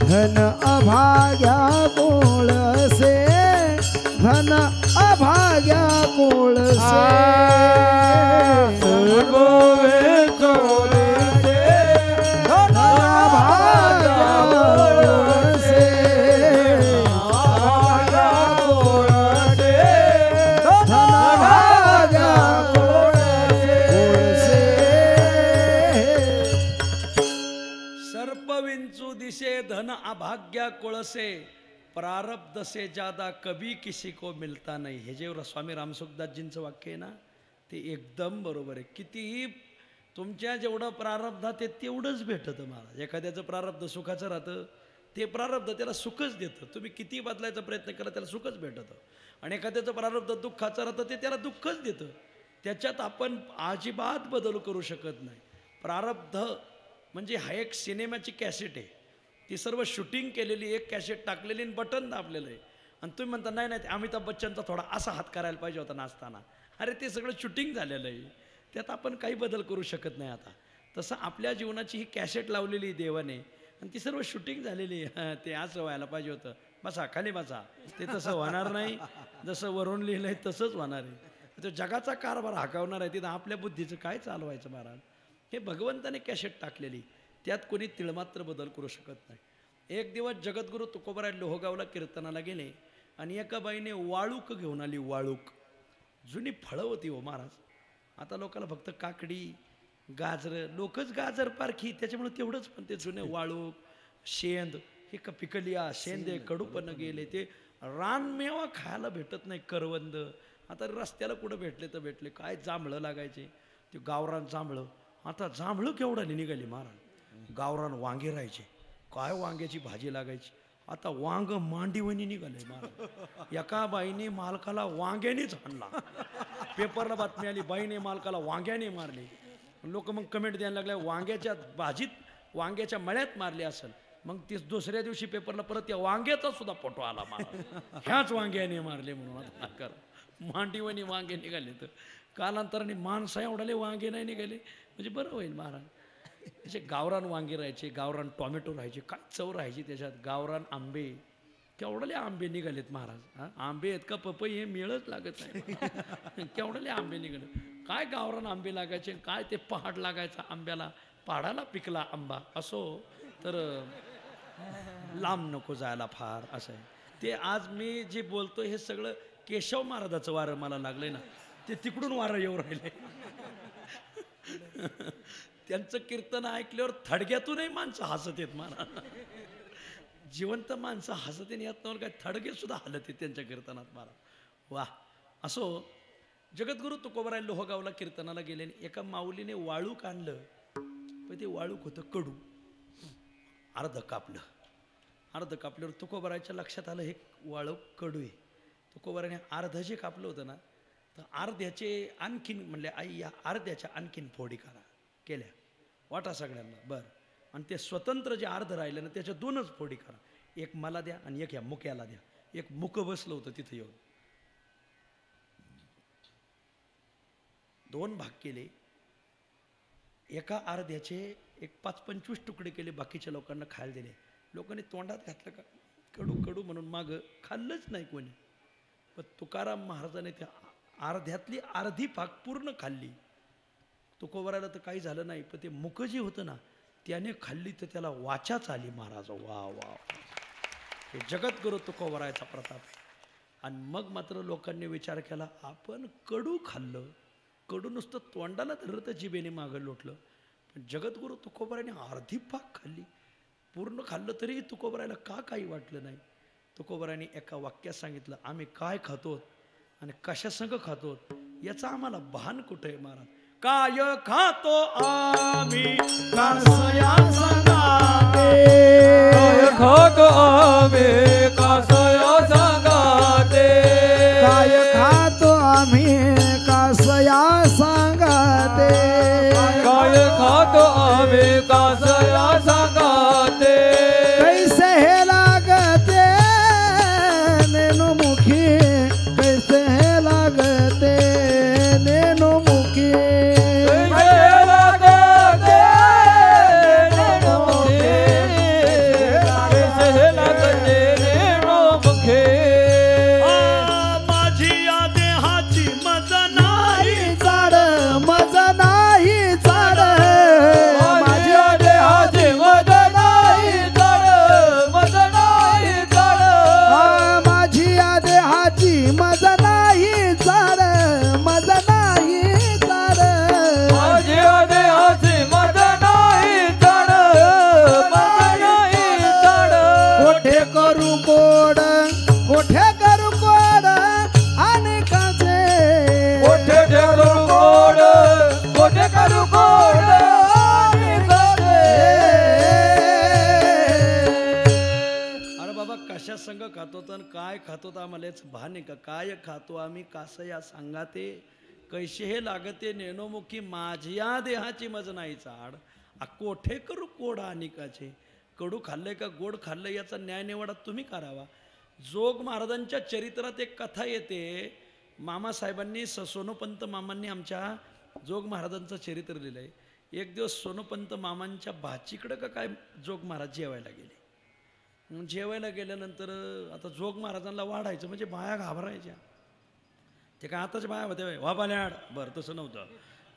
धन आभाग्या कोळसे, धन आभाग्या कोळसे. सर्प विंचू दिसे धन आभाग्या कोळसे, दिसे धन अभाग्या कोळसे, प्रारब्ध से ज्यादा कभी किसी को मिलता नहीं. हे जे स्वामी रामसुखदासजींचं वाक्य आहे ना, ते एकदम बरोबर आहे. कितीही तुमच्या जेवढं प्रारब्धात आहे तेवढंच भेटतं महाराज. एखाद्याचं प्रारब्ध सुखाचं राहतं, ते प्रारब्ध त्याला सुखच देतं. तुम्ही किती बदलायचा प्रयत्न केला त्याला सुखच भेटतं. आणि एखाद्याचं प्रारब्ध दुःखाचं राहतं, ते त्याला दुःखच देतं. त्याच्यात आपण अजिबात बदल करू शकत नाही. प्रारब्ध म्हणजे हा एक सिनेमाची कॅसेट आहे. ती सर्व शूटिंग केलेली, एक कॅसेट टाकलेली आणि बटन दाबलेलं आहे. आणि तुम्ही म्हणता नाही अमिताभ बच्चनचा थोडा असा हात करायला पाहिजे होता नाचताना. अरे ते सगळं शूटिंग झालेलं आहे, त्यात आपण काही बदल करू शकत नाही. आता तसं आपल्या जीवनाची ही कॅसेट लावलेली देवाने आणि ती सर्व शूटिंग झालेली आहे. ते असं व्हायला पाहिजे होतं, बसा खाली बसा. ते तसं होणार नाही. जसं वरून लिहिलं आहे तसंच होणार आहे. तो जगाचा कारभार हाकावणार आहे. तिथं आपल्या बुद्धीचं काय चालवायचं महाराज. हे भगवंताने कॅसेट टाकलेली, त्यात कोणी तिळमात्र बदल करू शकत नाही. एक दिवस जगद्गुरु तुकोबाराय लोहगावला कीर्तनाला गेले आणि एका बाईने वाळूक घेऊन आली. वाळूक जुनी फळं होती हो महाराज. आता लोकांना फक्त काकडी, गाजर, लोकच गाजर पारखी, त्याच्यामुळे तेवढंच. पण ते जुने वाळूक, शेंद, हे पिकलिया शेंदे कडूपण गेले. ते रानमेवा खायला भेटत नाही. करवंद आता रस्त्याला कुठं भेटले तर भेटले. काय जांभळं लागायचे, ते गावरान जांभळं. आता जांभळं केवढा निघाली महाराज. गावरान वांगे राहायचे, काय वांग्याची भाजी लागायची. आता वांग मांडीवणी निघाले महाराज. एका बाईने मालकाला वांग्यानेच हाणला. पेपरला बातमी आली, बाईने मालकाला वांग्याने मारले. लोक मग कमेंट द्यायला लागले, वांग्याच्या भाजीत वांग्याच्या मळ्यात मारले असेल. मग ते दुसऱ्या दिवशी पेपरला परत या वांग्याचा सुद्धा फोटो आला महाराज. ह्याच वांग्याने मारले म्हणून. आता करा, मांडीवणी वांगे निघाले. तर कालांतराने माणसा एवढाले वांगे नाही निघाले म्हणजे बरं होईल महाराज. असे गावरान वांगे राहायचे, गावरान टॉमॅटो राहायचे, काय चव राहायची त्याच्यात. गावरान आंबे, केवढाले आंबे निघालेत महाराज. हा, आंबे आहेत का पपई हे मिळच लागत नाही. केवढाले आंबे निघाले. काय गावरान आंबे लागायचे, काय ते पहाड लागायचा आंब्याला. पहाडाला पिकला आंबा असो तर लांब नको जायला फार, असं आहे ते. आज मी जे बोलतो हे सगळं केशव महाराजाचं वारं मला लागलंय ना, ते तिकडून वारं येऊ राहिले. त्यांचं कीर्तन ऐकल्यावर थडग्यातूनही माणसं हसत येत महाराज. जिवंत माणसं हसत येत नव्हतं, काय थडगे सुद्धा हलत आहेत त्यांच्या कीर्तनात महाराज. वा. असो, जगद्गुरु तुकोबाराय लोहगावला कीर्तनाला गेले. एका माऊलीने वाळूक आणलं, पण ते वाळूक होतं कडू. अर्ध कापलं. अर्ध कापल्यावर तुकोबारायच्या लक्षात आलं हे वाळूक कडू आहे. तुकोबाराने अर्ध जे कापलं होतं ना, तर अर्ध्याचे आणखीन म्हणले, आई या अर्ध्याच्या आणखीन फोडी करा. केल्या, वाटा सगळ्यांना. बरं. आणि ते स्वतंत्र जे अर्ध राहिलं ना, त्याच्या 2च फोडी करा. एक मला द्या आणि एक या मुक्याला द्या. एक मुक बसलं होतं तिथं येऊन. 2 भाग केले. एका अर्ध्याचे एक 5-25 तुकडे केले, बाकीच्या लोकांना खायला दिले. लोकांनी तोंडात घातलं का कडू कडू म्हणून मागं खाल्लंच नाही कोणी. पण तुकाराम महाराजाने त्या अर्ध्यातली अर्धी भाग पूर्ण खाल्ली. तुकोबारायला तर काही झालं नाही, पण ते मुक जे होतं ना त्याने खाल्ली तर त्याला वाचाच आली महाराज. वा वा, हे जगद्गुरु तुकोबारायचा प्रताप आहे. आणि मग मात्र लोकांनी विचार केला, आपण कडू खाल्लं, कडू नुसतं तोंडाला धरलं तर जिभेने मागं लोटलं. पण जगद्गुरु तुकोबारायने अर्धी भाग खाल्ली. पूर्ण खाल्लं तरीही तुकोबारायला का काही वाटलं नाही. तुकोबारायने एका वाक्यात सांगितलं, आम्ही काय खातो आणि कशा संग खातो याचा आम्हाला भान कुठे आहे महाराज. काय खातो आम्ही कसया संगाते, काय खातो आम्ही कसया संगाते, काय खातो आम्ही कसया संगाते, काय खातो आम्ही कसया संगाते, कैसे हे लागते नेनो मुखी, कैसे हे लागते नेनो मुखी, संग खातो तर काय खातो तर आम्हालाच भान आहे का. काय खातो आम्ही कासया सांगाते, कैसे हे लागते नेनोमुखी, माझ्या देहाची मज नाही चाड, कोठे करू कोडा अनिकाचे. कडू खाल्लंय का गोड खाल्लंय याचा न्याय निवाडा तुम्ही करावा. जोग महाराजांच्या चरित्रात एक कथा येते. मामासाहेबांनी सोनोपंत मामांनी आमच्या जोग महाराजांचं चरित्र लिहिलंय. एक दिवस सोनोपंत मामांच्या भाचीकडं का काय जोग महाराज जेवायला गेले. जेवायला गेल्यानंतर आता जोग महाराजांना वाढायचं म्हणजे बाया घाबरायच्या. ते काय आताच बाया होत्या वा बाल्याड, बरं तसं नव्हतं.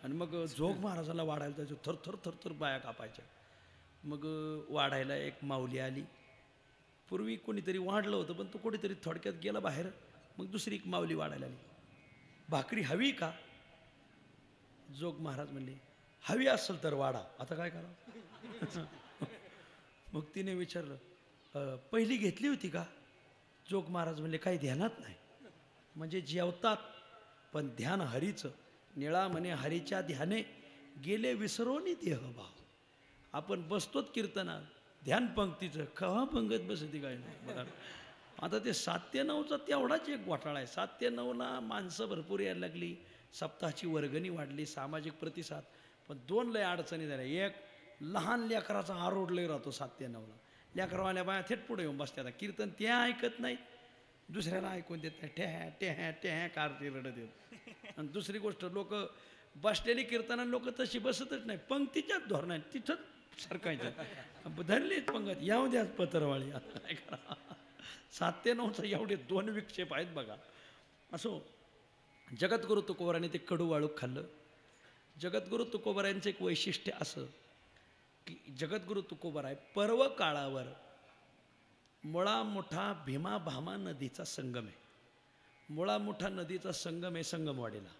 आणि मग जोग महाराजांना वाढायला जायचं, थर थर थर बाया कापायच्या. मग वाढायला एक माऊली आली. पूर्वी कोणीतरी वाढलं होतं पण तो कोणीतरी थोडक्यात गेला बाहेर. मग दुसरी एक माऊली वाढायला आली. भाकरी हवी का. जोग महाराज म्हणले हवी असेल तर वाढा, आता काय करा. मग तिने विचारलं पहिली घेतली होती का. जोग महाराज म्हणले काही ध्यानात नाही. म्हणजे जेवतात पण ध्यान हरीचं. निळा म्हणे हरीच्या ध्याने गेले विसरोनी देहभाव. आपण बसतोच कीर्तनात, ध्यान पंक्तीचं कवा पंगत बसती काय नाही बघा. आता ते 7 ते 9चा तेवढाच एक घोटाळा आहे. 7 ते 9ला माणसं भरपूर यायला लागली, सप्ताहाची वर्गणी वाढली, सामाजिक प्रतिसाद. पण 2 लय अडचणी झाल्या. एक, लहान लेकराचा आरोड लय राहतो 7 ते 9ला. लेकरवाल्या बाया थेट पुढे येऊन बसतात. कीर्तन ते ऐकत नाही, दुसऱ्याला ऐकून देत नाही. टेह्या टेह्या टेह्या कारती रडत येत. आणि दुसरी गोष्ट, लोक बसलेली कीर्तनाला लोक तशी बसतच नाही, पंक्तीच्याच धोरणात तिथंच सरकायचं. धरलीच पंगत, येऊ द्याच पत्रवाळी. आता काय करा. 7 ते 9चा एवढे 2 विक्षेप आहेत बघा. असो, जगद्गुरु तुकोबाराने ते कडू वाळू खाल्लं. जगद्गुरु तुकोबारांचं एक वैशिष्ट्य असं की जगद्गुरु तुकोबाराय पर्व काळावर मुळा मोठा भीमा भामा नदीचा संगम आहे. मुळा मोठा नदीचा संगम आहे संगमवाडीला.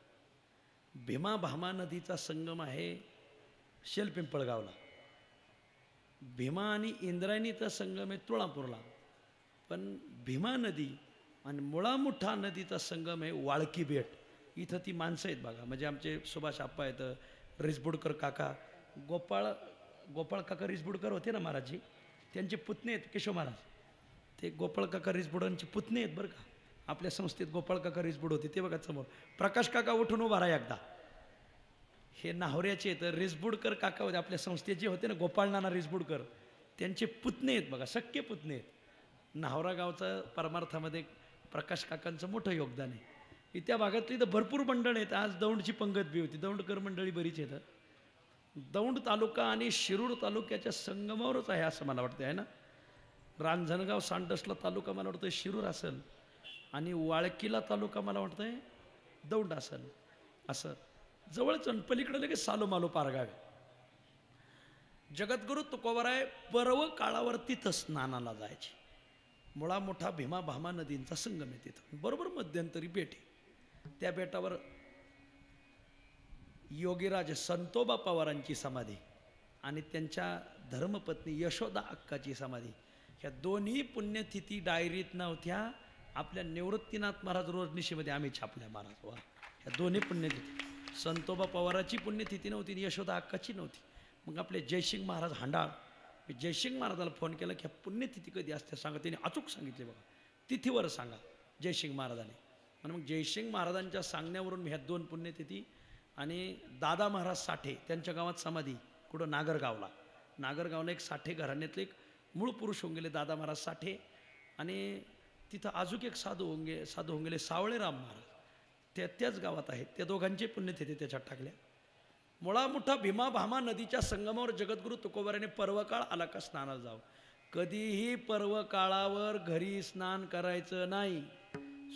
भीमा भामा नदीचा संगम आहे शेलपिंपळगावला. भीमा आणि इंद्रायणीचा संगम आहे तुळापूरला. पण भीमा नदी आणि मुळा मोठा नदीचा संगम आहे वाळकी बेट. इथं ती माणसं आहेत बघा. म्हणजे आमचे सुभाष आप्पा आहेत, रिसबुडकर काका, गोपाळ काका रिसबुडकर होते ना महाराजजी, त्यांचे पुतणे आहेत केशव महाराज. ते गोपाळ काका रिसबुडांचे पुतणे आहेत बरं का. आपल्या संस्थेत गोपाळ काका रिसबुड होते ते बघा समोर. प्रकाश काका उठून उभा राहा एकदा. हे नाहोऱ्याचे आहेत. रिसबुडकर काका होते आपल्या संस्थेत जे होते ना, गोपाळ नाना रिसबुडकर, त्यांचे पुतणे आहेत बघा, सख्खे पुतणे आहेत. नाहोरा गावचं परमार्थामध्ये प्रकाश काकांचं मोठं योगदान आहे. त्या भागातली तर भरपूर मंडळ आहेत. आज दौंडची पंगत बी होती, दौंडकर मंडळी बरीच येतात. दौंड तालुका आणि शिरूर तालुक्याच्या संगमावरच आहे असं मला वाटतं, आहे ना. रांजणगाव सांडसला तालुका मला वाटतं शिरूर असेल, आणि वाळकीला तालुका मला वाटतंय दौंड असेल. असं जवळच पलीकडे लगेच सालोमालो पारगाव. जगद्गुरु तुकोबाराय पर्व काळावर तिथं स्नानाला जायचे. मुळा मोठा भीमा भामा नदींचा संगम आहे तिथं. बरोबर मध्यंतरी बेट आहे. त्या बेटावर योगीराज संतोबा पवारांची समाधी आणि त्यांच्या धर्मपत्नी यशोदा अक्काची समाधी, ह्या दोन्ही पुण्यतिथी डायरीत नव्हत्या. आपल्या निवृत्तीनाथ महाराज रोजनिशीमध्ये आम्ही छापल्या महाराज. वा, ह्या दोन्ही पुण्यतिथी, संतोबा पवाराची पुण्यतिथी नव्हती आणि यशोदा अक्काची नव्हती. मग आपले जयसिंग महाराज हांडाळ, मी जयसिंग महाराजाला फोन केला की ह्या पुण्यतिथी कधी असते सांगा. त्यांनी अचूक सांगितले बघा, तिथीवर सांगा जयसिंग महाराजाने. आणि मग जयसिंग महाराजांच्या सांगण्यावरून मी ह्या 2 पुण्यतिथी आणि दादा महाराज साठे त्यांच्या गावात समाधी कुठं नागरगावला एक साठे घराण्यातले एक मूळ पुरुष होऊन गेले दादा महाराज साठे. आणि तिथं अजून एक साधू होऊन गेले सावळेराम महाराज, त्याच गावात आहेत. त्या दोघांची पुण्यतिथी त्याच्यात टाकल्या. मुळा मोठा भीमा भामा नदीच्या संगमावर जगद्गुरु तुकोबाराने पर्वकाळ आला का स्नानाला जावं. कधीही पर्वकाळावर घरी स्नान करायचं नाही.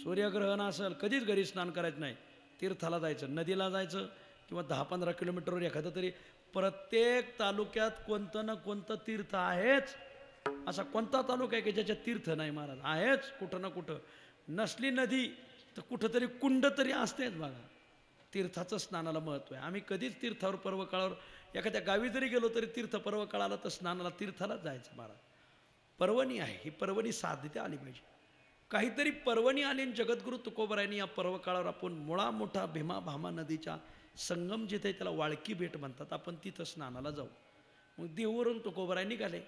सूर्यग्रहण असेल कधीच घरी स्नान करायचं नाही. तीर्थाला जायचं, नदीला जायचं, किंवा 10-15 किलोमीटरवर एखादं तरी. प्रत्येक तालुक्यात कोणतं ना कोणतं तीर्थ आहेच. असा कोणता तालुका आहे की ज्याच्यात तीर्थ नाही महाराज? आहेच कुठं ना कुठं. नसली नदी तर कुठंतरी कुंड तरी असतेच बघा. तीर्थाचं स्नानाला महत्त्व आहे. आम्ही कधीच तीर्थावर पर्वकाळावर एखाद्या गावी जरी गेलो तरी तीर्थ पर्वकाळाला तर स्नानाला तीर्थालाच जायचं महाराज. पर्वणी आहे, ही पर्वणी साधता आली पाहिजे. काहीतरी पर्वणी आली आणि जगद्गुरु तुकोबारायांनी या पर्वकाळावर आपण मुळा मोठा भीमा भामा नदीच्या संगम जिथे त्याला वाळकी बेट म्हणतात, आपण तिथं स्नानाला जाऊ. मग देहूवरून तुकोबाराय निघाले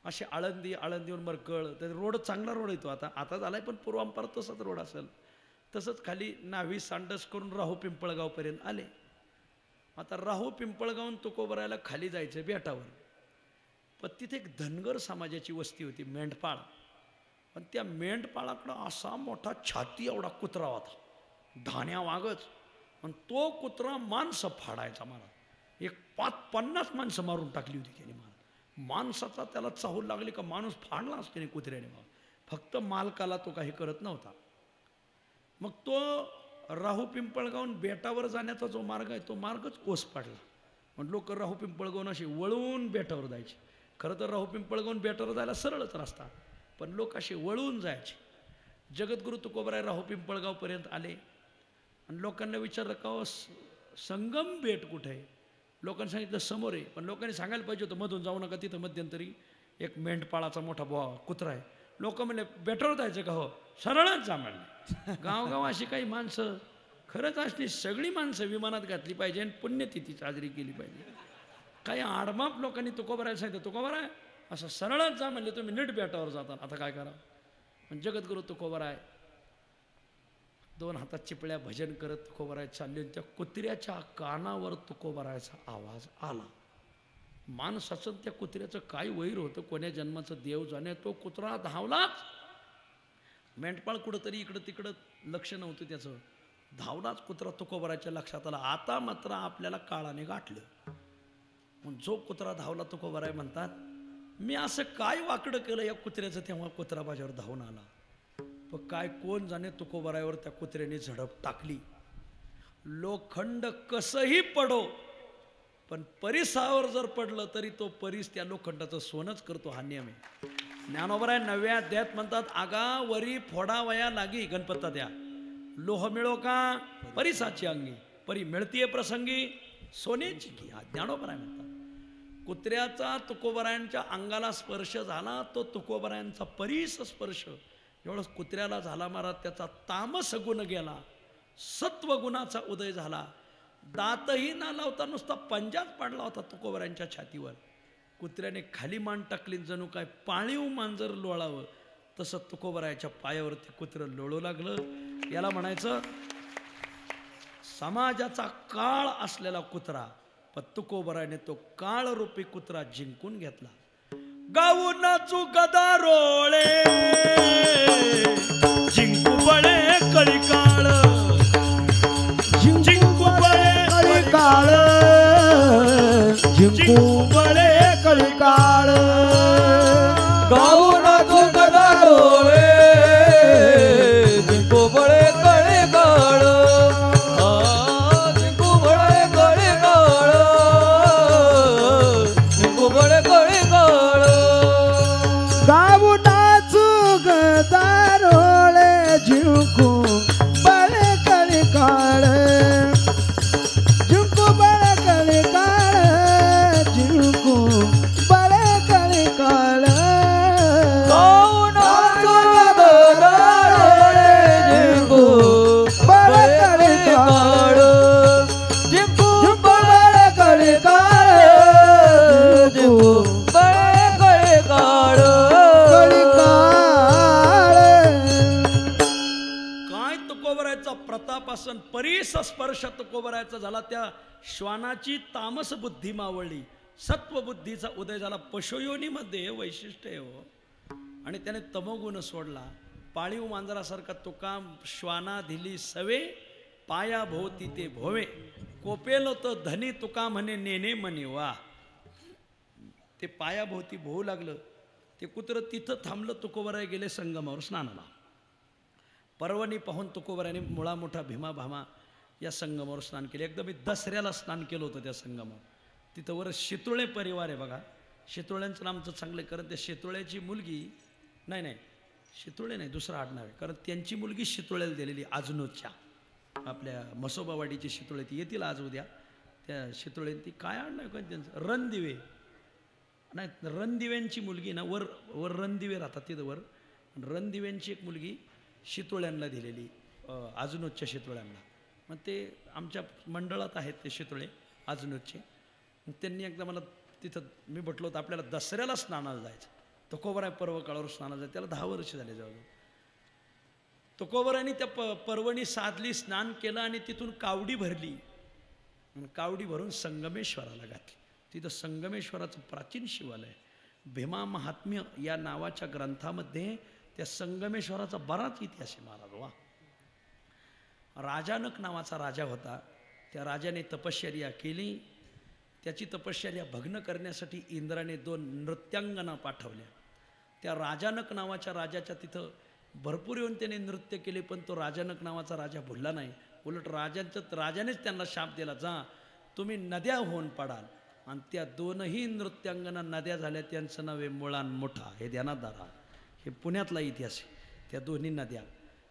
असे आळंदीहून मरकळ. तर रोड चांगला रोड येतो आता झालाय, पण पूर्वांपार तसाच रोड असेल. तसंच खाली नाव्ही सांडस करून राहू पिंपळगावपर्यंत आले. आता राहू पिंपळगावून तुकोबारायला खाली जायचं बेटावर. पण तिथे एक धनगर समाजाची वस्ती होती, मेंढपाळ. पण त्या मेंढपाळाकडं असा मोठा छाती एवढा कुत्रा होता, धाण्या वागच. आणि तो कुत्रा माणसं फाडायचा मला. एक 50 माणसं मारून टाकली होती त्याने मला. माणसाचा त्याला चाहूल लागली का माणूस फाडलाच त्याने कुत्र्याने मला. फक्त मालकाला तो काही करत नव्हता. मग तो राहू पिंपळगावून बेटावर जाण्याचा जो मार्ग आहे तो मार्गच ओस पाडला. मग लोक राहू पिंपळगावून असे वळून बेटावर जायचे. खरं तर राहू पिंपळगावून बेटावर जायला सरळच रस्ता, पण लोक असे वळून जायचे. जगद्गुरु तुकोबाराय राहू पिंपळगावपर्यंत आले आणि लोकांना विचारलं का संगम बेट कुठे आहे? लोकांनी सांगितलं समोर आहे. पण लोकांनी सांगायला पाहिजे होतं मधून जाऊ नका, तिथं मध्यंतरी एक मेंढपाळाचा मोठा कुत्रा आहे. लोक म्हणले बेटावर जायचं का? हो, सरळच जा म्हणले. गावगाव अशी काही माणसं, खरंच असली सगळी माणसं विमानात घातली पाहिजे आणि पुण्यतिथी साजरी केली पाहिजे. काही आडमाप लोकांनी तुकोबारायला सांगितलं, तुकोबाराय असं सरळच जा म्हणले तुम्ही नीट बेटावर जाता, आता काय करा. पण जगद्गुरु तुकोबराय 2 हातात चिपळ्या भजन करत तुकोबराय चालले. त्या कुत्र्याच्या कानावर तुकोबरायचा आवाज आला. माणसाचं त्या कुत्र्याचं काय वैर होतं, कोण्या जन्माचं देव जाणे. तो कुत्रा धावलाच. मेंढपाळ कुठंतरी इकडं तिकडं लक्ष नव्हतं त्याचं. धावलाच कुत्रा तुकोबरायच्या लक्षात आला. आता मात्र आपल्याला काळाने गाठलं. मग जो कुत्रा धावला तुकोबराय म्हणतात, मी असं काय वाकडं केलं या कुत्र्याचं. तेव्हा कुत्रा माझ्यावर धावून आला. पण काय कोण जाणे तुकोबरायवर त्या कुत्र्याने झडप टाकली. लोखंड कसंही पडो, पण परिसावर जर पडलं तरी तो परीस त्या लोखंडाचं सोनच करतो, हा नियम आहे. ज्ञानोबराय 9व्या अध्यायात म्हणतात, आगा वरी फोडा वया लागी गणपता द्या, लोह मिळो का परिसाची अंगी, परी मिळतीये प्रसंगी सोन्याची की. हा ज्ञानोबराय म्हणतात. कुत्र्याचा तुकोबरायांच्या अंगाला स्पर्श झाला, तो तुकोबरायांचा परीस स्पर्श एवढं कुत्र्याला झाला महाराज. त्याचा तामस गुण गेला, सत्वगुणाचा उदय झाला. दातही ना लावता नुसता पंजाच पाडला होता तुकोबरायांच्या छातीवर. कुत्र्याने खाली मान टाकली, जणू काय पाळीव मांजर लोळावं तसं तुकोबरायाच्या पायावरती कुत्रं लोळू लागलं. याला म्हणायचं समाजाचा काळ असलेला कुत्रा. पण तुकोबरायाने तो काळ रूपी कुत्रा जिंकून घेतला. गाऊ नाचू गदारोळे जिंकू बळे कळी काळ, जिंकू बळे कळी काळ, जिंकू बळे कळी काळ. गाऊ नाचू गदारोळे जिंकू बळे कळे काळ, जिंकू बळे कळे काळ, जिंकू बळे कळे काळ. गाऊ नाचू गदारोळे जिंकू बळे कळी काळ, जिंकू बळे कळी काळ, जिंकू बळे कळी काळ. गाऊ नाचू गदारोळे जिंकू बळे कळे काळ, जिंकू बळे कळे काळ, जिंकू बळे कळे काळ. कळी काळ. काय तुकोबरायचा प्रताप असन, परीस स्पर्श तुकोबरायचा झाला. त्या श्वानाची तामस बुद्धी मावळली, सत्वबुद्धीचा उदय झाला. पशुयोनीमध्ये हे वैशिष्ट्य आहे हो. आणि त्याने तमोगुण सोडला. पाळीव मांजरासारखा तुका श्वाना दिली सवे, पाया भोवती ते भोवे, कोपेल तो धनी तुका म्हणे नेने म्हणे वा. ते पायाभोवती भोवू लागलं. ते कुत्र तिथं थांबलं. तुकोबराय गेले संगमावर स्नानाला. पर्वणी पाहून तुकोबरायाने मुळा मोठा भीमा भामा या संगमावर स्नान केले. एकदा मी दसऱ्याला स्नान केलं होतं त्या संगमावर. तिथं वर शितोळे परिवार आहे बघा. शितोळ्यांचं नामचं चांगलं, कारण त्या शितोळ्याची मुलगी नाही शितोळे नाही, दुसरं आडनाव आहे. कारण त्यांची मुलगी शितोळ्याला दिलेली आजनोच्या, आपल्या मसोबावाडीची शितोळे. ती येतील आज उद्या. त्या शितोळे ती काय आडनाव आहे का त्यांचं, रणदिवे नाही, रणदिव्यांची मुलगी ना, वर वर रणदिवे राहतात तिथं वर. रणदिव्यांची एक मुलगी शितोळ्यांना दिलेली, आजनोच्या शितोळ्यांना. मग ते आमच्या मंडळात आहेत ते शितोळे आजनोचे. मग त्यांनी एकदा मला तिथं, मी म्हटलं होतं आपल्याला दसऱ्याला स्नानाला जायचं. तुकोबराय पर्व काळावर स्नानाला जायचं. त्याला 10 वर्ष झाले जवळ. तुकोबरायांनी त्या पर्वणी साधली, स्नान केलं आणि तिथून कावडी भरली. कावडी भरून संगमेश्वराला घातली. तिथं संगमेश्वराचं प्राचीन शिवालय. भीमा महात्म्य या नावाच्या ग्रंथामध्ये त्या संगमेश्वराचा बराच इतिहास आहे महाराज. वा. राजानक नावाचा राजा होता. त्या राजाने तपश्चर्या केली. त्याची तपश्चर्या भग्न करण्यासाठी इंद्राने 2 नृत्यांगना पाठवल्या. त्या राजानक नावाच्या राजाच्या तिथं भरपूर येऊन त्याने नृत्य केले. पण तो राजानक नावाचा राजा भुलला नाही. उलट राजानेच त्यांना शाप दिला, जा तुम्ही नद्या होऊन पडाल. आणि त्या 2ही नृत्यांगना नद्या झाल्या. त्यांचं नाव आहे मुळान मोठा. हे ध्यानात धरा, हे पुण्यातला इतिहास आहे. त्या 2ही नद्या.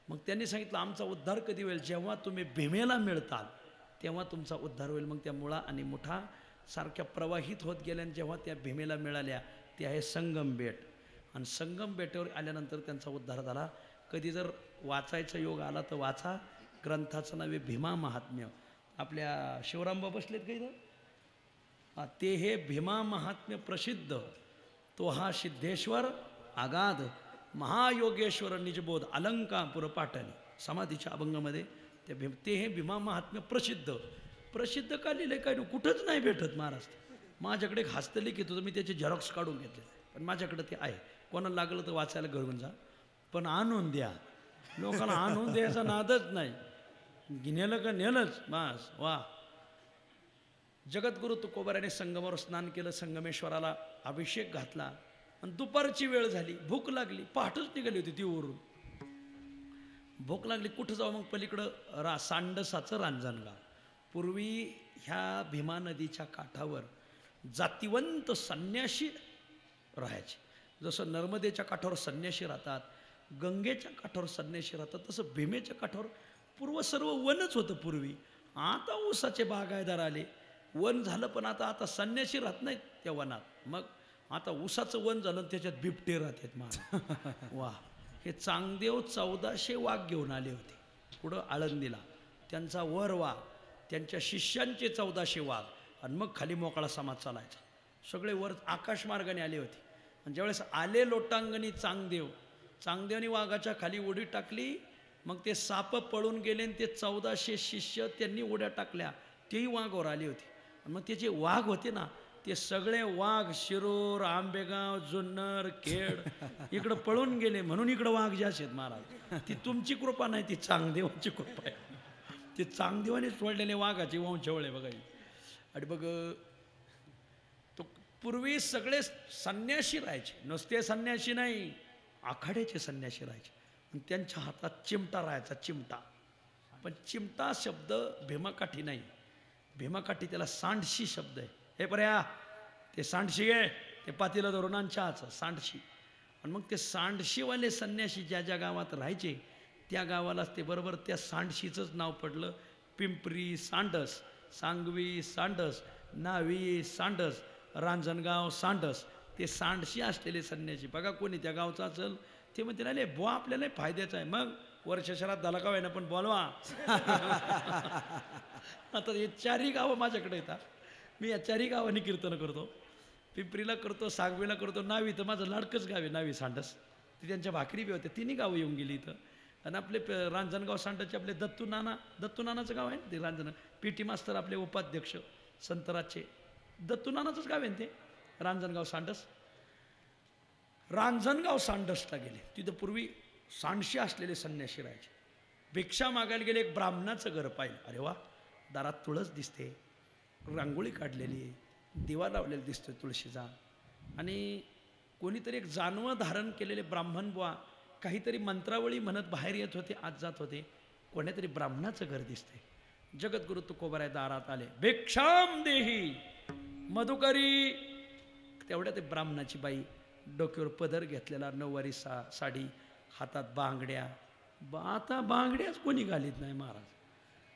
मग त्यांनी सांगितलं आमचा उद्धार कधी होईल, जेव्हा तुम्ही भीमेला मिळताल तेव्हा तुमचा उद्धार होईल. मग त्या मुळा आणि मोठा सारख्या प्रवाहित होत गेल्या. जेव्हा त्या भीमेला मिळाल्या ते आहे संगम बेट. आणि संगम बेटावर आल्यानंतर त्यांचा उद्धार झाला. कधी जर वाचायचा योग आला तर वाचा. ग्रंथाचं नाव आहे भीमा महात्म्य. आपल्या शिवरामबा बसलेत का इथं? ते हे भीमा महात्म्य प्रसिद्ध तो हा सिद्धेश्वर आगाध महायोगेश्वर निजबोध अलंकापुर पाटणी समाधीच्या अभंगामध्ये ते हे भीमा महात्म्य प्रसिद्ध का लिहिलं काय कुठंच नाही भेटत महाराज. माझ्याकडे एक हस्तलिखित होतं, मी त्याचे झेरॉक्स काढून घेतले, पण माझ्याकडे ते आहे. कोणाला लागलं तर वाचायला घेऊन जा, पण आणून द्या. लोकांना आणून द्यायचा नादच नाही. नेलं का नेलंच बस. वा. जगद्गुरु तुकोबाराने संगमावर स्नान केलं, संगमेश्वराला अभिषेक घातला आणि दुपारची वेळ झाली, भूक लागली. पहाटच निघाली होती ती वरून. भूक लागली, कुठं जाऊ मग? पलीकडं सांडसाचं रांजणगाव. पूर्वी ह्या भीमा नदीच्या काठावर जातिवंत संन्याशी राहायचे. जसं नर्मदेच्या काठावर संन्याशी राहतात, गंगेच्या काठावर संन्याशी राहतात, तसं भीमेच्या काठावर पूर्व सर्व वनच होतं पूर्वी. आता ऊसाचे बागायदार आले, वन झालं, पण आता संन्याशी राहत नाहीत त्या वनात. मग आता ऊसाचं वन झालं, त्याच्यात बिबटे राहतात महाराज. वा. हे चांगदेव 1400 वाघ घेऊन आले होते पुढं आळंदीला. त्यांचा वर वाघ, त्यांच्या शिष्यांचे 1400 वाघ, आणि मग खाली मोकळा समाज चालायचा. सगळे वर आकाशमार्गाने आले होते. आणि ज्यावेळेस आले लोटांगणी चांगदेवानी वाघाच्या खाली उडी टाकली. मग ते साप पळून गेले आणि ते 1400 शिष्य त्यांनी उड्या टाकल्या, तेही वाघावर आले होते. मग ते जे वाघ होते ना, ते सगळे वाघ शिरूर, आंबेगाव, जुन्नर, खेड इकडं पळून गेले. म्हणून इकडं वाघ जास्त आहेत महाराज. ती तुमची कृपा नाही, ती चांगदेवाची कृपा आहे. ते चांगदेवाने सोडलेले वाघाची वंशावळ बघा. आणि बघ, तो पूर्वी सगळे संन्याशी राहायचे. नुसते संन्याशी नाही, आखाड्याचे संन्याशी राहायचे. आणि त्यांच्या हातात चिमटा राहायचा, चिमटा. पण चिमटा शब्द भीमाकाठी नाही, भीमाकाठी त्याला सांडशी शब्द आहे. हे पर्या, ते सांडशी आहे, ते पातीला धरून चहाचं सांडशी. आणि मग ते सांडशीवाले संन्याशी ज्या ज्या गावात राहायचे, त्या गावालाच ते बरोबर त्या सांडशीचंच नाव पडलं. पिंपरी सांडस, सांगवी सांडस, नावी सांडस, रांजणगाव सांडस. ते सांडशी असलेले संन्यासी बघा. कोणी त्या गावचा असेल ते म्हणते ना, बुवा आपल्याला फायद्याचं आहे. मग वर्ष शहरात झाला का ना, पण बोलवा. आता हे 4ही गावं माझ्याकडे येतात. मी या 4ही गावांनी कीर्तन करतो. पिंपरीला करतो, सांगवीला करतो, नावी तर माझं लाडकंच गाव आहे, नावी सांडस. ती त्यांच्या भाकरी बी होत्या, तिन्ही गावं येऊन गेली इथं. आणि आपले रांजणगाव सांडसचे आपले दत्तू नानाचं गाव आहे ते रांजण. PT मास्तर आपले उपाध्यक्ष संतराजचे दत्तू नानाचंच गाव आहे ते रांजणगाव सांडस. रांजणगाव सांडसला गेले, तिथं पूर्वी सांडशी असलेले संन्याशी राहायचे. भिक्षा मागायला गेले, एक ब्राह्मणाचं घर पाहिलं. अरे वा, दारात तुळस दिसते, रांगोळी काढलेली आहे, दिवा लावलेला दिसतोय तुळशीचा. आणि कोणीतरी एक जानवं धारण केलेले ब्राह्मण बुवा काहीतरी मंत्रावळी म्हणत बाहेर येत होते, आत जात होते. कोणीतरी ब्राह्मणाचं घर दिसते. जगद्गुरु तुकोबाराय दारात आले. भिक्षाम देही मधुकरी. तेवढ्या ते ब्राह्मणाची बाई डोक्यावर पदर घेतलेला, नऊवारी साडी, हातात बांगड्या. आता बांगड्याच कोणी घालीत नाही महाराज.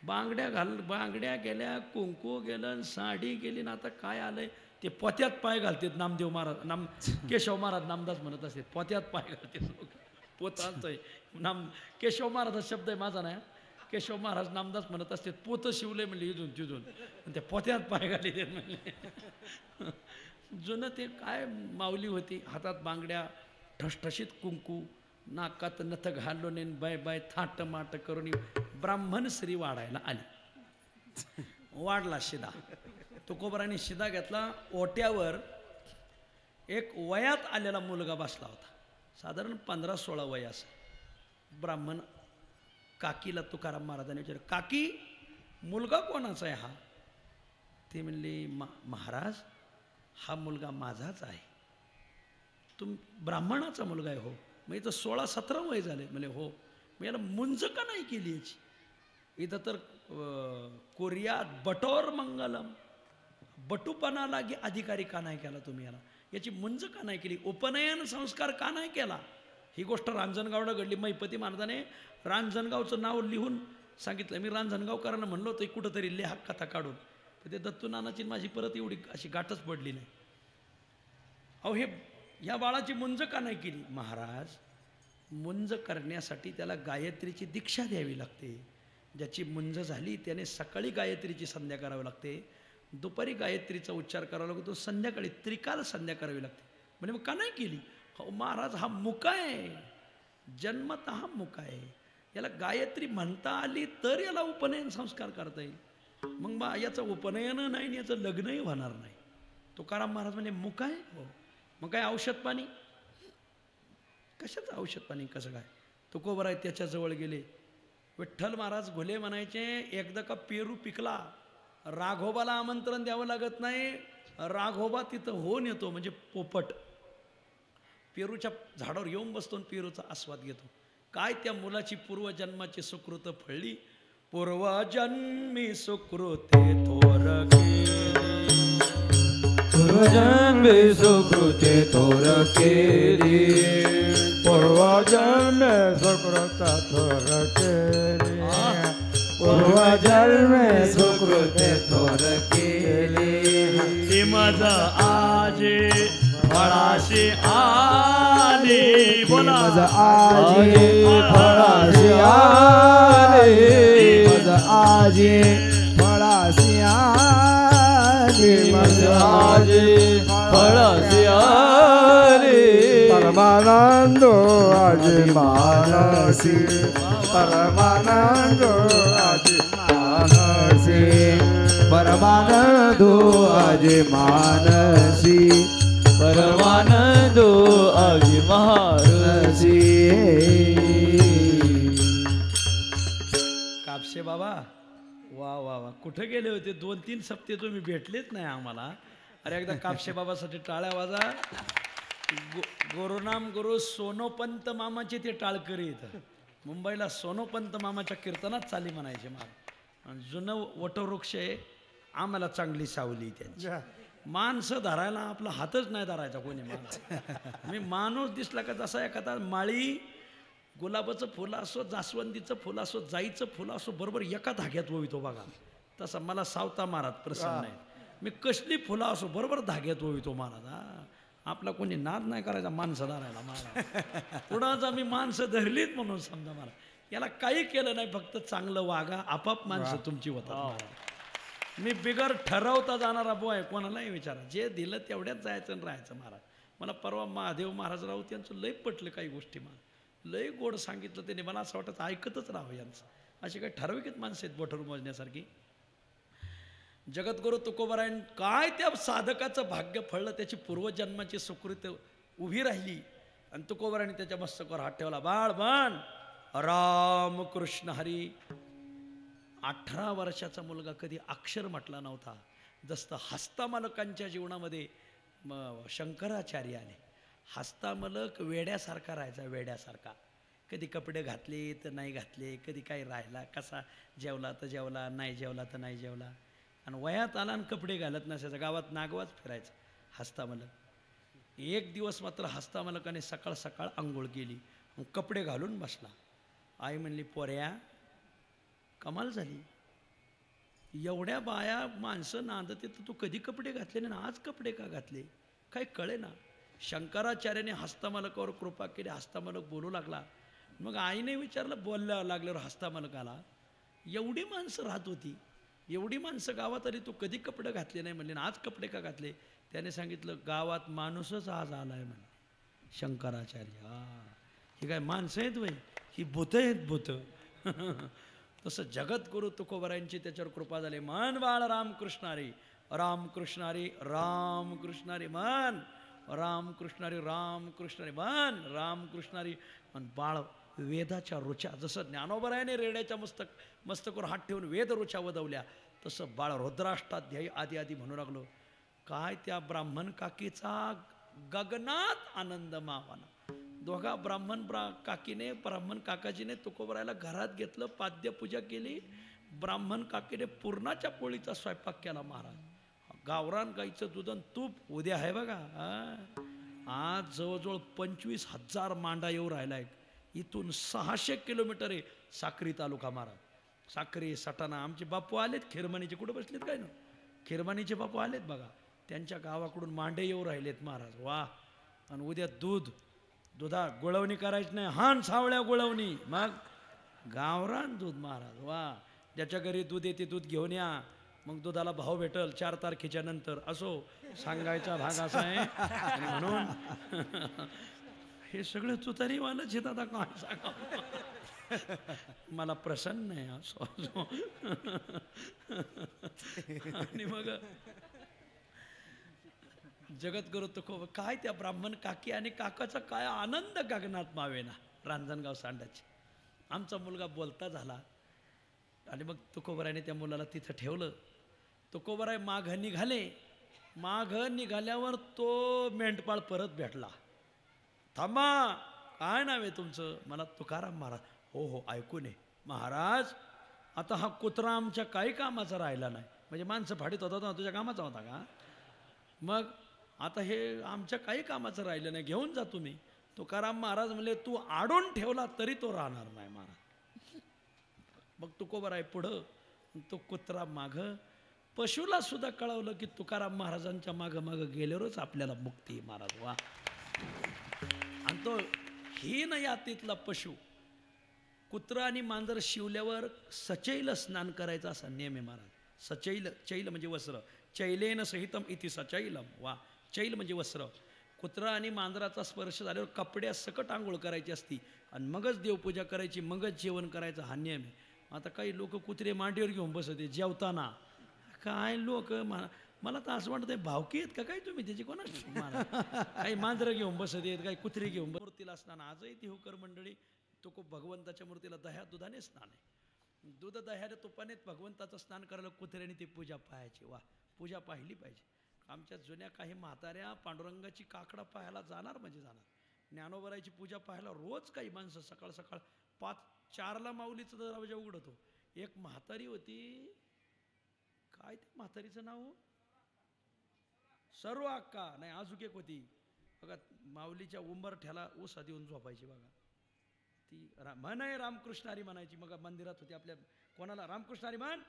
बांगड्या गेल्या, कुंकू गेलं, साडी गेली. ना आता काय आलंय ते पोत्यात पाय घालतात. नामदेव महाराज, केशव महाराज नामदास म्हणत असते, पोत्यात पाय घालतात लोक. पोतांचं आहे केशव महाराज शब्द आहे माझा नाही. केशव महाराज नामदास म्हणत असते, पोतं शिवले म्हणले इथून तिथून, त्या पोत्यात पाय घाली देत म्हणले. जुनं ते काय माऊली होती, हातात बांगड्या, ठसठशीत कुंकू, नाकात नथ घालून बाय बाय थाट माट करून ब्राह्मण स्त्री वाढायला आली. वाढला शिदा. तुकोबाराने शिदा घेतला. ओट्यावर एक वयात आलेला मुलगा बसला होता, साधारण 15-16 वय असं. ब्राह्मण काकीला तुकाराम महाराजांनी विचारलं, काकी मुलगा कोणाचा आहे हा? ते म्हणले, महाराज हा मुलगा माझाच आहे. ब्राह्मणाचा मुलगा आहे? हो. मग इथं 16-17 वय झाले. म्हणजे हो. मग याला मुंज का नाही केली याची? इथं तर कोरियात बटोर मंगलम, बटूपणा लागी अधिकारी का नाही केला तुम्ही याला? याची मुंज का नाही केली? उपनयन संस्कार का नाही केला? ही गोष्ट रांजणगावला घडली. मैपती महाराजाने रांजणगावचं नाव लिहून सांगितलं. मी रांजणगावकरांना म्हणलो होतं कुठंतरी लिहा कथा काढून, तर ते दत्तू नानाची माझी परत एवढी अशी गाठच पडली नाही. अहो हे या बाळाची मुंज का नाही केली? महाराज मुंज करण्यासाठी त्याला गायत्रीची दीक्षा द्यावी लागते. ज्याची मुंज झाली त्याने सकाळी गायत्रीची संध्या करावी लागते, दुपारी गायत्रीचा उच्चार करावा लागतो, संध्याकाळी त्रिकाल संध्या करावी लागते. म्हणजे मग का नाही केली? हो महाराज, हा मुका आहे, जन्मत हा मुका आहे, याला गायत्री म्हणता आली तर याला उपनयन संस्कार करता येईल. मग याचं उपनयन नाही आणि याचं लग्नही होणार नाही. तुकाराम महाराज म्हणजे मुका आहे. हो, मग काय औषध पाणी? कशाचं औषध पाणी, कसं काय? तुकोबराय त्याच्याजवळ गेले. विठ्ठल महाराज घुले म्हणायचे, एकदा का पेरू पिकला, राघोबाला आमंत्रण द्यावं लागत नाही, राघोबा तिथं होऊन येतो, म्हणजे पोपट पेरूच्या झाडावर येऊन बसतो आणि पेरूचा आस्वाद घेतो. काय त्या मुलाची पूर्वजन्माची सुकृत फळली. पूर्वजन्मी सुकृते थोर केली, पूर्वजन्मी सुकृते थोर केली, पूर्वजन्म सुकृत थोर केली, पूर्वजन्म सुकृत थोर केली. ती मज आजे फळाशी आली. बोला मज आजी फळाशी आली, मज आजी फळाशी आली, मज आजी फळाशी आली. परमानंद आजी मानसी, परमानंद आजी मानसी, परमानंद आजी मानसी, परमानंदो आजी महारसी. कापसे बाबा, वा वा वा, कुठे गेले होते? 2-3 सप्ते तुम्ही भेटलेच नाही आम्हाला. अरे एकदा कापसे बाबासाठी टाळ्या वाजा. गुरुनाम गुरु सोनोपंत मामाचे ते टाळकरी इथं मुंबईला सोनोपंत मामाच्या कीर्तनात चाली म्हणायचे. मला जुनं वटवृक्ष आहे, आम्हाला चांगली सावली त्यांची. माणसं धरायला आपला हातच नाही धरायचा कोणी माणूस. मी माणूस दिसला का जसा एखादा माळी गुलाबाचं फुलं असो, जास्वंदीचं फुलं असो, जाईचं फुलं असो, बरोबर एका धाग्यात ववितो बघा. तसा मला सावता महाराज प्रसन्न आहे. मी कसली फुलं असो बरोबर धाग्यात ववितो महाराज. आपला कोणी नाद नाही करायचा माणसं धरायला महाराज. कुणाचा मी माणसं धरलीच म्हणून समजा महाराज. याला काही केलं नाही, फक्त चांगलं वागा, आपाप माणसं तुमची होतात. मी बिगर ठरवता जाणारा बोय, कोणालाही विचारा, जे दिलं तेवढ्याच जायचं आणि राहायचं महाराज. मला परवा महादेव महाराज राऊत यांचं लय पटलं काही गोष्टी. मला लय गोड सांगितलं त्यांनी. मला असं वाटतं ऐकतच राहावं यांचं. अशी काही ठराविकच माणसं आहेत बोठर मोजण्यासारखी. जगद्गुरु तुकोबरायन काय त्या साधकाचं भाग्य फळलं, त्याची पूर्वजन्माची सुकृत उभी राहिली आणि तुकोबरायने त्याच्या मस्तकावर हात ठेवला. बाळ बन राम कृष्ण हरी. 18 वर्षाचा मुलगा कधी अक्षर म्हटला नव्हता. जसं हस्तामलकांच्या जीवनामध्ये शंकराचार्य आले. हस्तामलक वेड्यासारखा राहायचा, वेड्यासारखा. कधी कपडे घातले तर नाही घातले, कधी काही राहिला, कसा जेवला तर जेवला, नाही जेवला तर नाही जेवला. आणि वयात आला आणि कपडे घालत नसायचा, गावात नागवाच फिरायचा हस्तामलक. एक दिवस मात्र हस्तामलकाने सकाळ सकाळ आंघोळ केली, मग कपडे घालून बसला. आई म्हणली, पोऱ्या कमाल झाली, एवढ्या बाया माणसं नांदते तर तू कधी कपडे घातले ना, आज कपडे का घातले? काही कळे ना. शंकराचार्याने हस्तामलकावर कृपा केली. हस्तामलक बोलू लागला. मग आईने विचारलं, बोलायला लागल्यावर हस्तामलकाला, एवढी माणसं राहत होती, एवढी माणसं गावात आली, तू कधी कपडे घातले नाही म्हणले, आज कपडे का घातले? त्याने सांगितलं, गावात माणूसच आज आलाय म्हणे शंकराचार्य. ही काय माणसं आहेत वय, ही भूत आहेत भूत. तसं जगद्गुरु तुकोबरायांची त्याच्यावर कृपा झाली. मन बाळ रामकृष्णारी, रामकृष्णारी, रामकृष्णारी मन, रामकृष्णारी, रामकृष्णारी मन, रामकृष्णारी मन. बाळ वेदाच्या रुचा, जसं ज्ञानोबरायाने रेड्याच्या मस्तकावर हात ठेवून वेद रुचा वदवल्या, तसं बाळ रुद्राष्टाध्यायी आदी आदी म्हणू लागलो. काय त्या ब्राह्मण काकीचा गगनात आनंद मावाला. दोघा ब्राह्मण काकाजीने तुकोबरायला घरात घेतलं, पाद्यपूजा केली. ब्राह्मण काकीने पूर्णाच्या पोळीचा स्वयंपाक केला महाराज. गावरान गाईचं दूध आणि तूप उद्या आहे बघा. आज जवळजवळ 25,000 मांडा येऊ राहिलाय. इथून 600 किलोमीटर आहे साक्री तालुका महाराज. साक्री, सटाणा. आमचे बापू आलेत खिरमानीचे, कुठं बसलेत काय ना, खिरमानीचे बापू आलेत बघा. त्यांच्या गावाकडून मांडे येऊ राहिलेत महाराज. वा. आणि उद्या दुधा गुळवणी करायची नाही, हान सावळ्या गुळवणी, मग गावरान दूध महाराज. वा. ज्याच्या घरी दूध येते दूध घेऊन या. मग दुधाला भाव भेटल 4 तारखेच्या नंतर. असो, सांगायचा भाग असा आहे. आणि म्हणून हे सगळं तुतारीवालंच येत. आता काय सांगा, मला प्रसन्न आहे. असो असो. आणि मग जगद्गुरु तुकोबा, काय त्या ब्राह्मण काकी आणि काकाचा काय आनंद गगनात मावेना. रांजणगाव सांडाचे आमचा मुलगा बोलता झाला. आणि मग तुकोबरायने त्या मुलाला तिथं ठेवलं. तुकोबराय माघ निघाले. माघ निघाल्यावर तो मेंढपाळ परत भेटला. थांबा, काय नाव आहे तुमचं? मला तुकाराम महाराज. हो हो, ऐकून आहे महाराज. आता हा कुत्रा आमच्या काही कामाचा राहिला नाही. म्हणजे माणसं फाडीत होता ना, तुझ्या कामाचा होता का? मग आता हे आमच्या काही कामाचं राहिलं नाही, घेऊन जा तुम्ही. तुकाराम महाराज म्हणले, तू आडून ठेवला तरी तो राहणार नाही महाराज. मग तुकोबराय पुढं, तो कुत्रा मागं. पशुला सुद्धा कळवलं की तुकाराम महाराजांच्या मागं मागं गेल्यावरच आपल्याला मुक्ती. महाराज वा. आणि तो हीन यातीतला पशु, कुत्रा आणि मांजर शिवल्यावर सचैल स्नान करायचा असा नियम आहे महाराज. सचैल, चैल म्हणजे वस्त्र. चैलेन सहितम इति सचैलम. वा. चैल म्हणजे वस्त्र. कुत्रा आणि मांजराचा स्पर्श झाल्यावर कपड्या सकट आंघोळ करायची असती आणि मगच देवपूजा करायची, मगच जेवण करायचं, हा नियम आहे. आता काही लोक कुत्रे मांडीवर घेऊन बसते जेवताना. काय लोक, मला तर असं वाटतंय भावकी आहेत का काय तुम्ही त्याची? कोणा काही मांजरं घेऊन बसत आहेत, काही कुत्रे घेऊन. मूर्तीला स्नान आजही ती होकर मंडळी. तो भगवंताच्या मूर्तीला दह्या दुधाने स्नान आहे. दूध दह्याने तुपाने भगवंताचं स्नान करायला कुत्र्याने ती पूजा पाहायची. वा. पूजा पाहिली पाहिजे. आमच्या जुन्या काही म्हाताऱ्या पांडुरंगाची काकडा पाहायला जाणार म्हणजे जाणार. ज्ञानोबरायची पूजा पाहायला रोज काही माणसं सकाळ सकाळ 5-4ला माऊलीचं दरवाजा उघडतो. एक म्हातारी होती, काय ते म्हातारीचं नाव? सर्व अक्का नाही, अजून एक होती बघा, माऊलीच्या उंबरठ्याला ऊसा देऊन झोपायची बघा. ती म्हण आहे रामकृष्णारी म्हणायची. मग मंदिरात होती आपल्या, कोणाला रामकृष्णारी म्हण,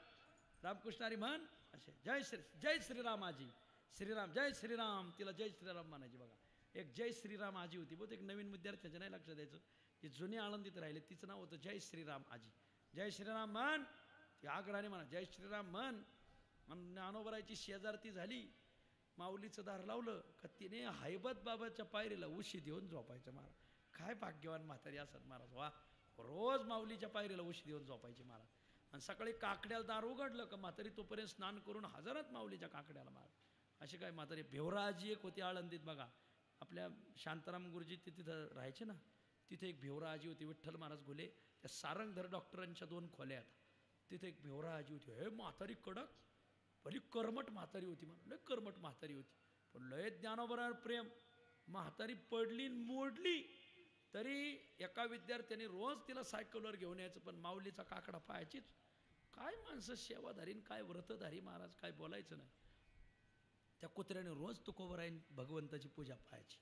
रामकृष्णारी म्हण असे. जय श्रीराम आजी, श्रीराम, जय श्रीराम. तिला जय श्रीराम म्हणायची बघा. एक जय श्रीराम आजी होती. बहुत एक नवीन विद्यार्थ्याच्या नाही लक्ष द्यायचं, की जुने आळंदीत राहिले. तिचं नाव होतं जय श्रीराम आजी. जय श्रीराम म्हण, ती आग्रहाने म्हणा जय श्रीराम म्हण. आणि ज्ञानोबरायची शेजारती झाली, माऊलीचं दार लावलं का तिने हैबत बाबाच्या पायरीला उशी देऊन झोपायचं महाराज. काय भाग्यवान म्हातारी असत महाराज. वा. रोज माऊलीच्या पायरीला उशी देऊन झोपायची महाराज. आणि सकाळी काकड्याला दार उघडलं का म्हातारी तोपर्यंत स्नान करून हजरत माऊलीच्या काकड्याला महाराज. अशी काय म्हातारी. भेवराजी एक होती आळंदीत बघा, आपल्या शांताराम गुरुजी ते तिथं राहायचे ना, तिथे एक भेवराजी होती. विठ्ठल महाराज घुले, त्या सारंगधर डॉक्टरांच्या 2 खोल्या आहेत. तिथे एक भेवराजी होती. हे म्हातारी कडक, भली कर्मट म्हातारी होती. म्हणून लय कर्मट म्हातारी होती, पण लय ज्ञानोबरावर प्रेम. म्हातारी पडली मोडली तरी एका विद्यार्थ्याने रोज तिला सायकलवर घेऊन यायचं, पण माऊलीचा काकडा पाहायचीच. काय माणसं सेवाधारीन, काय व्रतधारी महाराज, काय बोलायचं नाही. त्या कुत्र्याने रोज तुकोबरायन भगवंताची पूजा पाहायची.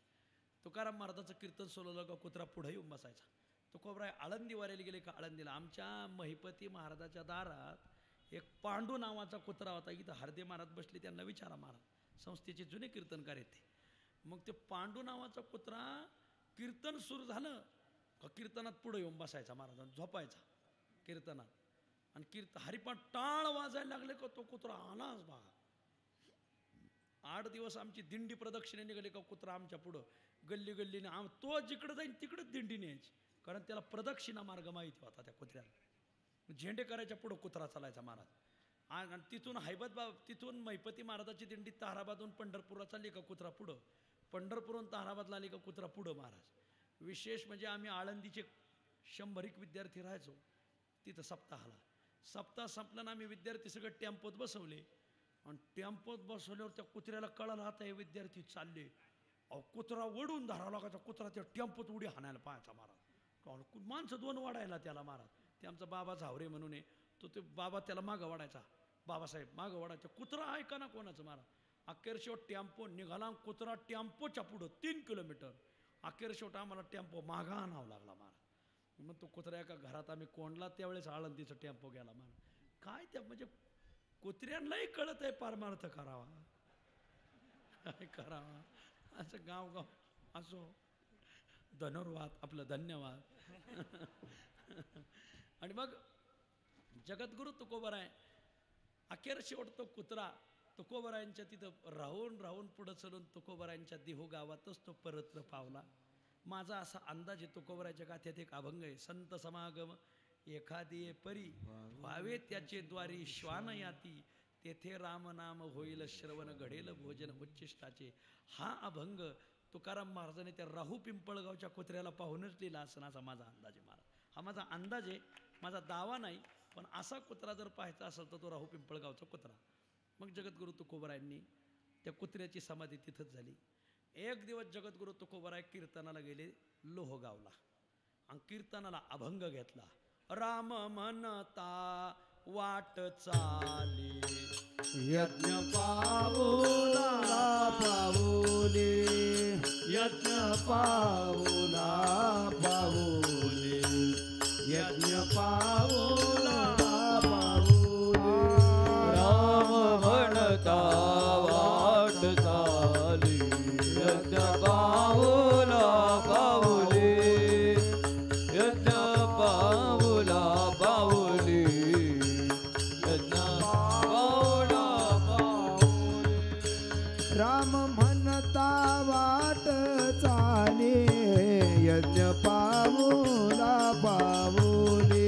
तुकाराम महाराजाचं कीर्तन सोलवलं का कुत्रा पुढे येऊन बसायचा. तुकोबराय आळंदी वाऱ्याला गेले का आळंदीला आमच्या महिपती महाराजाच्या दारात एक पांडू नावाचा कुत्रा होता. इथं हरदे महाराज बसले, त्यांना विचारा महाराज, संस्थेचे जुने कीर्तनकार येते. मग ते पांडू नावाचा कुत्रा कीर्तन सुरू झालं का कीर्तनात पुढे येऊन बसायचा महाराज, झोपायचा कीर्तनात. आणि हरिपाठ टाळ वाजायला लागले का तो कुत्रा आलाच बघा. 8 दिवस आमची दिंडी प्रदक्षिणे निघाली का कुत्रा आमच्या पुढं गल्ली गल्लीने तो जिकडं जाईन तिकडंच दिंडी न्यायची, कारण त्याला प्रदक्षिणा मार्ग माहिती होता त्या कुत्र्याला. झेंडे करायच्या पुढं कुत्रा चालायचा महाराज. आणि तिथून तिथून महिपती महाराजाची दिंडी ताहराबादहून पंढरपूरला चालली का कुत्रा पुढं, पंढरपूरहून ताहराबादला आली का कुत्रा पुढं महाराज. विशेष म्हणजे आम्ही आळंदीचे 100 विद्यार्थी राहायचो तिथं सप्ताहाला. सप्ताह संपला ना आम्ही विद्यार्थी सगळे टेम्पोत बसवले, आणि टेम्पोत बसवल्यावर त्या कुत्र्याला कळालं आता हे विद्यार्थी चालले. अहो कुत्रा ओढून धरावा लागायचा. कुत्रा त्या टेम्पोत उडी हाणायला पाहायचा महाराज. माणसं 2 वाढायला त्याला महाराज. ते आमचा बाबा झावरे म्हणून आहे, तो बाबा त्याला मागं वाढायचा. बाबासाहेब मागं वाढायचा. कुत्रा ऐका ना कोणाचं महाराज. अखेर शेवट टेम्पो निघाला, कुत्रा टेम्पोच्या पुढं 3 किलोमीटर. अखेर शेवट आम्हाला टेम्पो मागा आणावं लागला महाराज. मग तो कुत्रा एका घरात आम्ही कोंडला, त्यावेळेस आळंदीचा टेम्पो गेला महाराज. काय त्या म्हणजे कुत्र्यांनाही कळत आहे पारमार्थ करावा, काय करावा. असं गाव असो. धन्यवाद आपलं, धन्यवाद. आणि मग जगद्गुरु तुकोबराय अखेर शेवट तो कुत्रा तुकोबरायांच्या तिथं राहून राहून पुढं चलून तुकोबरायांच्या देहू गावातच तो परतलं पावला. माझा असा अंदाज आहे तुकोबराच्या गाथ्यात एक अभंग आहे, संत समागम एखादी परी व्हावे त्याचे द्वारी श्वान याती, तेथे रामनाम होईल श्रवण घडेल भोजन उच्चिष्टाचे. हा अभंग तुकाराम महाराजांनी त्या राहू पिंपळगावच्या कुत्र्याला पाहूनच लिहिला असं असा माझा अंदाज आहे. मला हा माझा अंदाज आहे, माझा दावा नाही, पण असा कुत्रा जर पाहायचा असेल तर तो राहू पिंपळगावचा कुत्रा. मग जगद्गुरू तुकोबरायांनी त्या कुत्र्याची समाधी तिथंच झाली. एक दिवस जगद्गुरू तुकोबराय कीर्तनाला गेले लोहगावला आणि कीर्तनाला अभंग घेतला. राम म्हणता वाट चाली यज्ञ पावला पाऊले, यज्ञ पावला पाऊले, यज्ञ पावला पाऊले. राम म्हणता वाट चाली यज्ञ पाऊला पाऊले, यज्ञ पाऊला पाऊले, यज्ञ पाऊला पाऊले. राम म्हणता वाट चाले, यज्ञ पावला पाऊले,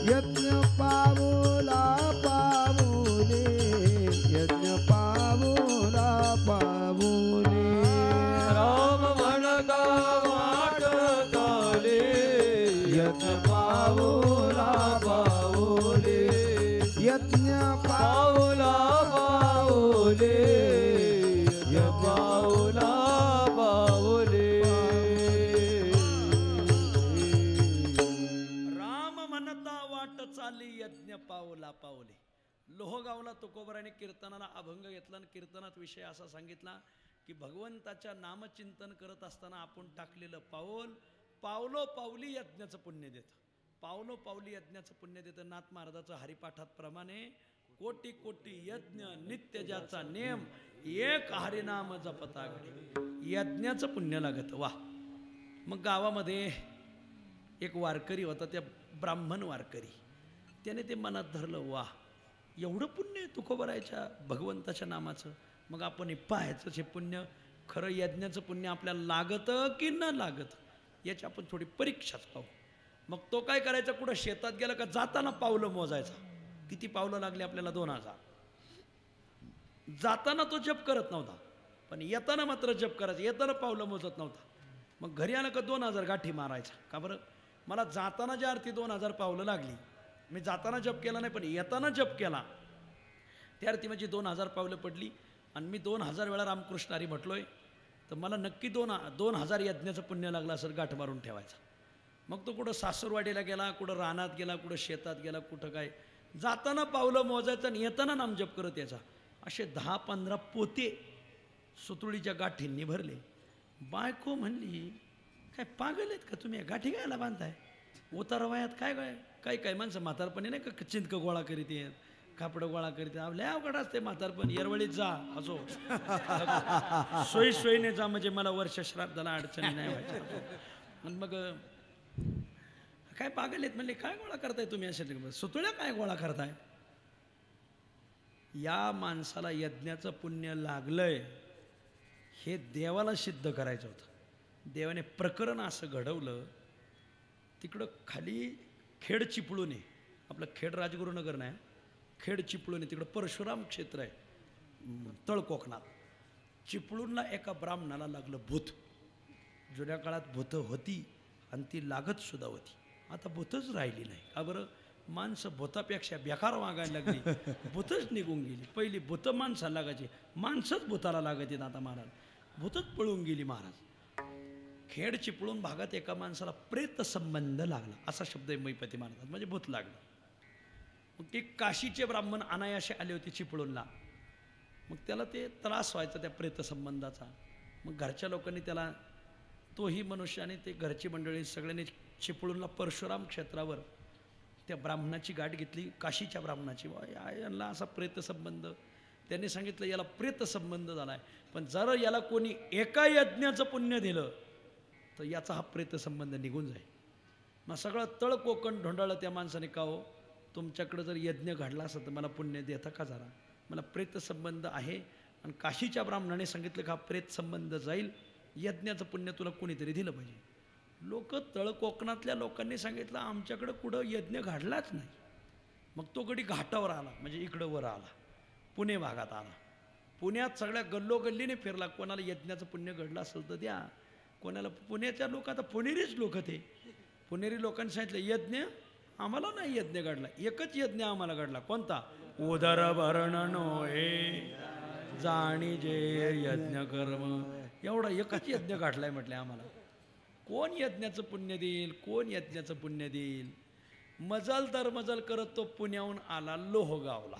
यज्ञ पावला पाऊले, यज्ञ पावला पाऊले. राम म्हणता वाट चाले यज्ञ पाऊला पाऊले, यज्ञ पाऊला पाऊले, यज्ञ पाऊला पाऊले. राम म्हणता वाट चाली यज्ञ पावला पावले. लोहगावला तुकोबराने कीर्तनाला अभंग घेतला आणि कीर्तनात विषय असा सांगितला की भगवंताच्या नामचिंतन करत असताना आपण टाकलेलं पाऊल पावलो पावली यज्ञाचं पुण्य देतं. पावलो पावली यज्ञाचं पुण्य देतं. नाथ महाराजाचं हरिपाठात प्रमाणे कोटी कोटी यज्ञ नित्य ज्याचा नेम एक हरिनाम जपता घडे, यज्ञाचं पुण्य लागतं. वा. मग गावामध्ये एक वारकरी होता, त्या ब्राह्मण वारकरी, त्याने ते मनात धरलं, वा एवढं पुण्य आहे तुकोबरायच्या भगवंताच्या नामाचं. मग आपण हे पाहायचं हे पुण्य खरं यज्ञाचं पुण्य आपल्याला लागतं की न लागतं याची आपण थोडी परीक्षाच पाहू. मग तो काय करायचा, कुठं शेतात गेला का जाताना पावलं मोजायचा. किती पावलं लागली आपल्याला? 2000. जाताना तो जप करत नव्हता, पण येताना मात्र जप करायचा, येताना पावलं मोजत नव्हता. मग घरी आलं का 2000 गाठी मारायचा. का बरं? मला जाताना ज्या अर्थी 2000 पावलं लागली, मी जाताना जप केला नाही पण येताना जप केला, त्या अर्थी माझी 2000 पावलं पडली आणि मी 2000 वेळा रामकृष्ण हरी म्हटलोय, तर मला नक्की 2000 यज्ञाचं पुण्य लागलं असं गाठ मारून ठेवायचा. मग तो कुठं सासूरवाडीला गेला, कुठं रानात गेला, कुठं शेतात गेला, कुठं काय, जाताना पावलं मोजायचं आणि येताना नामजप करत यायचा. असे 10-15 पोते सुतुळीच्या गाठींनी भरले. बायको म्हणली, काय पागल आहेत का तुम्ही, गाठी गायला बांधताय? उतार वयात काय काय काही काही माणसं म्हातारपणी नाही का चिंतकं गोळा करीत आहेत, कापडं गोळा करीत आहेत. लय अवघड असते म्हातारपण. येरवळीत जा असो, सोयी सोयीने जा, म्हणजे मला वर्ष श्राद्धाला अडचणी नाही व्हायच्या. आणि मग काय पागल आहेत म्हणले, काय गोळा करताय तुम्ही अशा सुतुळ्या काय गोळा करताय? या माणसाला यज्ञाचं पुण्य लागलंय हे देवाला सिद्ध करायचं होतं. देवाने प्रकरण असं घडवलं. तिकडं खाली खेड चिपळूण आहे, आपलं खेड राजगुरुनगर नाही, खेड चिपळूण आहे, तिकडं परशुराम क्षेत्र आहे तळ कोकणात. चिपळूणला एका ब्राह्मणाला लागलं भूत. जुन्या काळात भूतं होती आणि ती लागत सुद्धा होती. आता भूतच राहिली नाही. का बरं? माणसं भूतापेक्षा बेकार वागायला लागली, भूतच निघून गेली. पहिली भूतं माणसाला लागायची, माणसंच भूताला लागत आहेत. आता महाराज भूतच पळून गेली. महाराज खेड चिपळूण भागात एका माणसाला प्रेत संबंध लागला, असा शब्द आहे मैपती महाराजात, म्हणजे भूत लागलं. मग ते काशीचे ब्राह्मण अनायासे आले होते चिपळूणला. मग त्याला ते त्रास व्हायचा त्या प्रेत संबंधाचा. मग घरच्या लोकांनी त्याला, तोही मनुष्य आणि ते घरची मंडळी सगळ्यांनी चिपळूणला परशुराम क्षेत्रावर त्या ब्राह्मणाची गाठ घेतली, काशीच्या ब्राह्मणाची. यांना असा प्रेत संबंध. त्यांनी सांगितलं याला प्रेत संबंध झाला आहे, पण जर याला कोणी एका यज्ञाचं पुण्य दिलं तर याचा हा प्रेत संबंध निघून जाईल. मग सगळं तळ कोकण ढोंडाळलं त्या माणसाने. का हो, तुमच्याकडे जर यज्ञ घडला असता तर मला पुण्य देता का जरा? मला प्रेत संबंध आहे आणि काशीच्या ब्राह्मणाने सांगितलं का प्रेत संबंध जाईल, यज्ञाचं पुण्य तुला कोणीतरी दिलं पाहिजे. लोक तळ कोकणातल्या लोकांनी सांगितलं आमच्याकडं कुठं यज्ञ घडलाच नाही. मग तो गडी घाटावर आला, म्हणजे इकडं वर आला, पुणे भागात आला. पुण्यात सगळ्या गल्लोगल्लीने फिरला, कोणाला यज्ञाचं पुण्य घडलं असेल तर द्या. कोणाला पुण्याच्या लोक, आता पुणेरीच लोक ते पुणेरी लोकांनी सांगितलं यज्ञ आम्हाला नाही यज्ञ घडला, एकच यज्ञ आम्हाला घडला. कोणता? उदर भरण नोहे जाणी जे यज्ञ कर्म, एवढा एकच यज्ञ घडलाय म्हटले आम्हाला. कोण यज्ञाचं पुण्य देईल, कोण यज्ञाचं पुण्य देईल? मजल तर मजल करत तो पुण्याहून आला लोहगावला.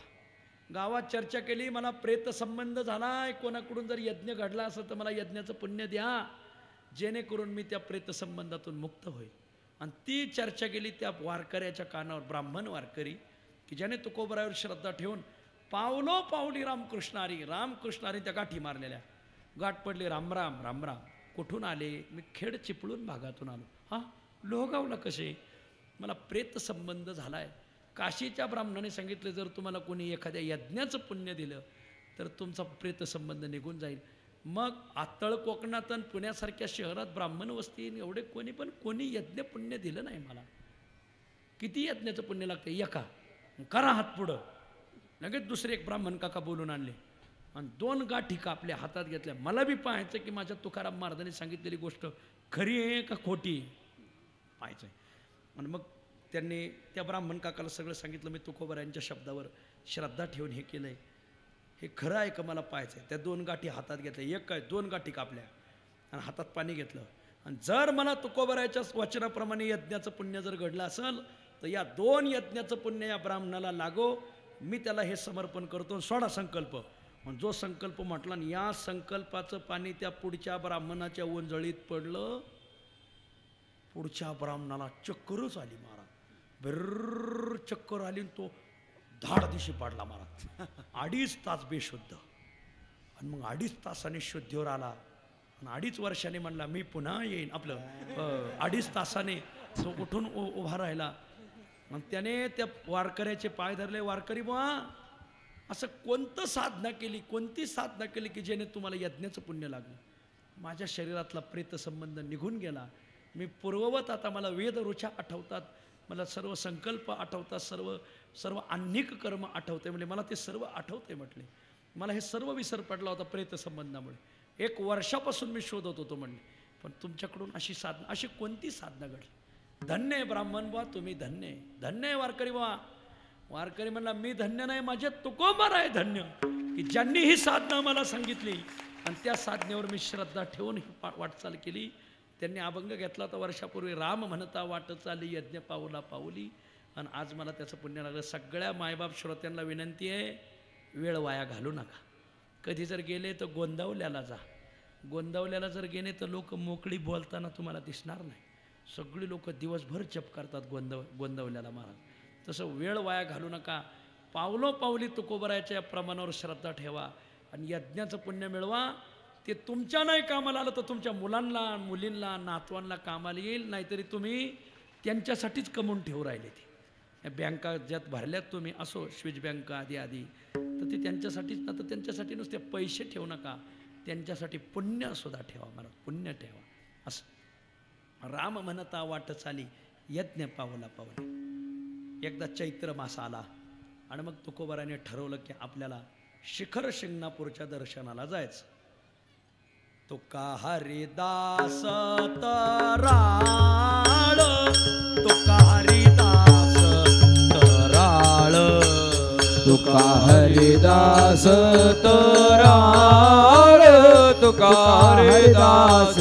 गावात चर्चा केली, मला प्रेत संबंध झालाय, कोणाकडून जर यज्ञ घडला असेल तर मला यज्ञाचं पुण्य द्या, जेणेकरून मी त्या प्रेत संबंधातून मुक्त होईल. आणि ती चर्चा केली त्या वारकऱ्याच्या कानावर, ब्राह्मण वारकरी की ज्याने तुकोबरावर श्रद्धा ठेवून पावलो पावली रामकृष्णारी, रामकृष्णारी त्या गाठी मारलेल्या. गाठ पडली राम राम राम राम. कुठून आले? मी खेड चिपळूण भागातून आलो. हां, लोहगावला कसे? मला प्रेत संबंध झालाय. काशीच्या ब्राह्मणाने सांगितलं जर तुम्हाला कोणी एखाद्या यज्ञाचं पुण्य दिलं तर तुमचा प्रेत संबंध निघून जाईल. मग आतळ कोकणात आणि पुण्यासारख्या शहरात ब्राह्मण वस्ती एवढे कोणी यज्ञ पुण्य दिलं नाही मला. किती यज्ञाचं पुण्य लागतं? एका करा हात पुढं. लगेच दुसरे एक ब्राह्मण काका बोलून आणले आणि 2 गाठी आपल्या हातात घेतल्या. मला बी पाहायचं की माझ्या तुकाराम महाराजांनी सांगितलेली गोष्ट खरी आहे का खोटी पाहायचं. आणि मग त्यांनी त्या ब्राह्मण काकाला सगळं सांगितलं, मी तुकोबरायांच्या शब्दावर श्रद्धा ठेवून हे केलंय, हे खरं आहे का मला पाहायचं आहे. त्या 2 गाठी हातात घेतल्या, एक काय 2 गाठी कापल्या आणि हातात पाणी घेतलं. आणि जर मला तुकोबरायाच्या वचनाप्रमाणे यज्ञाचं पुण्य जर घडलं असेल तर या 2 यज्ञाचं पुण्य या ब्राह्मणाला लागो, मी त्याला हे समर्पण करतो. सोडा संकल्प. मग जो संकल्प म्हटला, या संकल्पाचं पाणी त्या पुढच्या ब्राह्मणाच्या ओंजळीत पडलं. पुढच्या ब्राह्मणाला चक्करच आली महाराज, बिर्र चक्कर आली. तो धाड दिशी पाडला महाराज. 2.5 तास बेशुद्ध. आणि मग 2.5 तासाने शुद्धीवर आला आणि 2.5 वर्षाने म्हणला मी पुन्हा येईन. आपलं 2.5 तासाने तो उठून उभा राहिला. मग त्याने त्या वारकऱ्याचे पाय धरले. वारकरी बुवा, असं कोणती साधना केली की जेणे तुम्हाला यज्ञाचं पुण्य लागलं? माझ्या शरीरातला प्रेत संबंध निघून गेला. मी पूर्ववत आता मला वेद ऋचा आठवतात, मला सर्व संकल्प आठवतात, सर्व आह्निक कर्म आठवते. म्हणजे मला ते सर्व आठवते म्हटले. मला हे सर्व विसर पडला होता प्रेत संबंधामुळे. 1 वर्षापासून मी शोधत होतो म्हणले. पण तुमच्याकडून अशी साधना, अशी कोणती साधना घडली? धन्य आहे ब्राह्मण बुवा, तुम्ही धन्य आहे. धन्य आहे वारकरी बुवा. वारकरी म्हणला मी धन्य नाही, माझे तुकोबार आहे धन्य की ज्यांनी ही साधना मला सांगितली आणि त्या साधनेवर मी श्रद्धा ठेवून ही वाटचाल केली. त्यांनी अभंग घेतला होता वर्षापूर्वी, राम म्हणता वाट चाली यज्ञ पाऊला पाऊली. आणि आज मला त्याचं पुण्य लागलं. सगळ्या मायबाप श्रोत्यांना विनंती आहे, वेळ वाया घालू नका. कधी जर गेले तर गोंदावल्याला जा. गोंदावल्याला जर गेले तर लोक मोकळी बोलताना तुम्हाला दिसणार नाही. सगळी लोक दिवसभर जप करतात गोंदावल्याला महाराज. तसं वेळ वाया घालू नका. पावलो पावली तुकोबरायाच्या प्रमाणावर श्रद्धा ठेवा आणि यज्ञाचं पुण्य मिळवा. ते तुमच्या नाही कामाला आलं तर तुमच्या मुलांना, मुलींना, नातवांना कामाला येईल. नाहीतरी तुम्ही त्यांच्यासाठीच कमवून ठेवू राहिले. ते बँका ज्यात भरल्यात तुम्ही, असो स्विच बँक आदी आदी, तर ते त्यांच्यासाठीच ना. तर त्यांच्यासाठी नुसते पैसे ठेवू नका, त्यांच्यासाठी पुण्यसुद्धा ठेवा. मला पुण्य ठेवा. असं राम म्हणता वाट चाली यज्ञ पावला पावले. एकदा चैत्र मास आला आणि मग तुकोबाराने ठरवलं की आपल्याला शिखर शिंगणापूरच्या दर्शनाला जायचं. तुका हरिदास तराळ, तुका हरिदास तराळ, तुका हरिदास तराळ, तुका हरिदास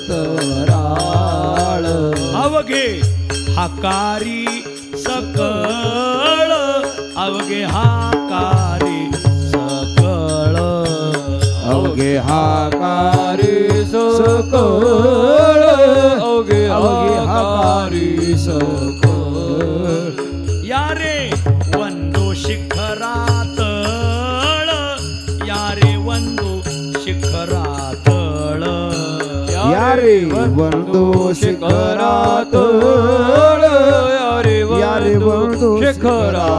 तराळ. अवघे हाकारी सकळ, अवघे हाकारी सकळ, अवघे हाकारी सकळ, अवघे हाकारी सकळ. या रे वंदो शिखरातळ, या रे वंदो शिखरातळ, या रे वंदो शिखरातळ, या रे वंदो शिखरातळ.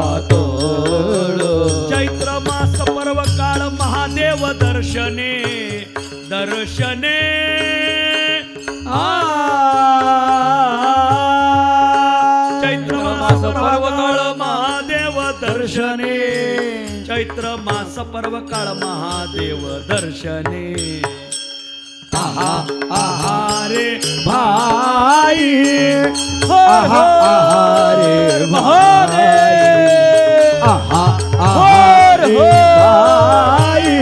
दर्शने दर्शने चैत्र मास पर्व काळ महादेव दर्शने चैत्र मास पर्व काळ महादेव दर्शने आहा आहा रे भाई आहा आहा रे भाई आहा आहा रे भाई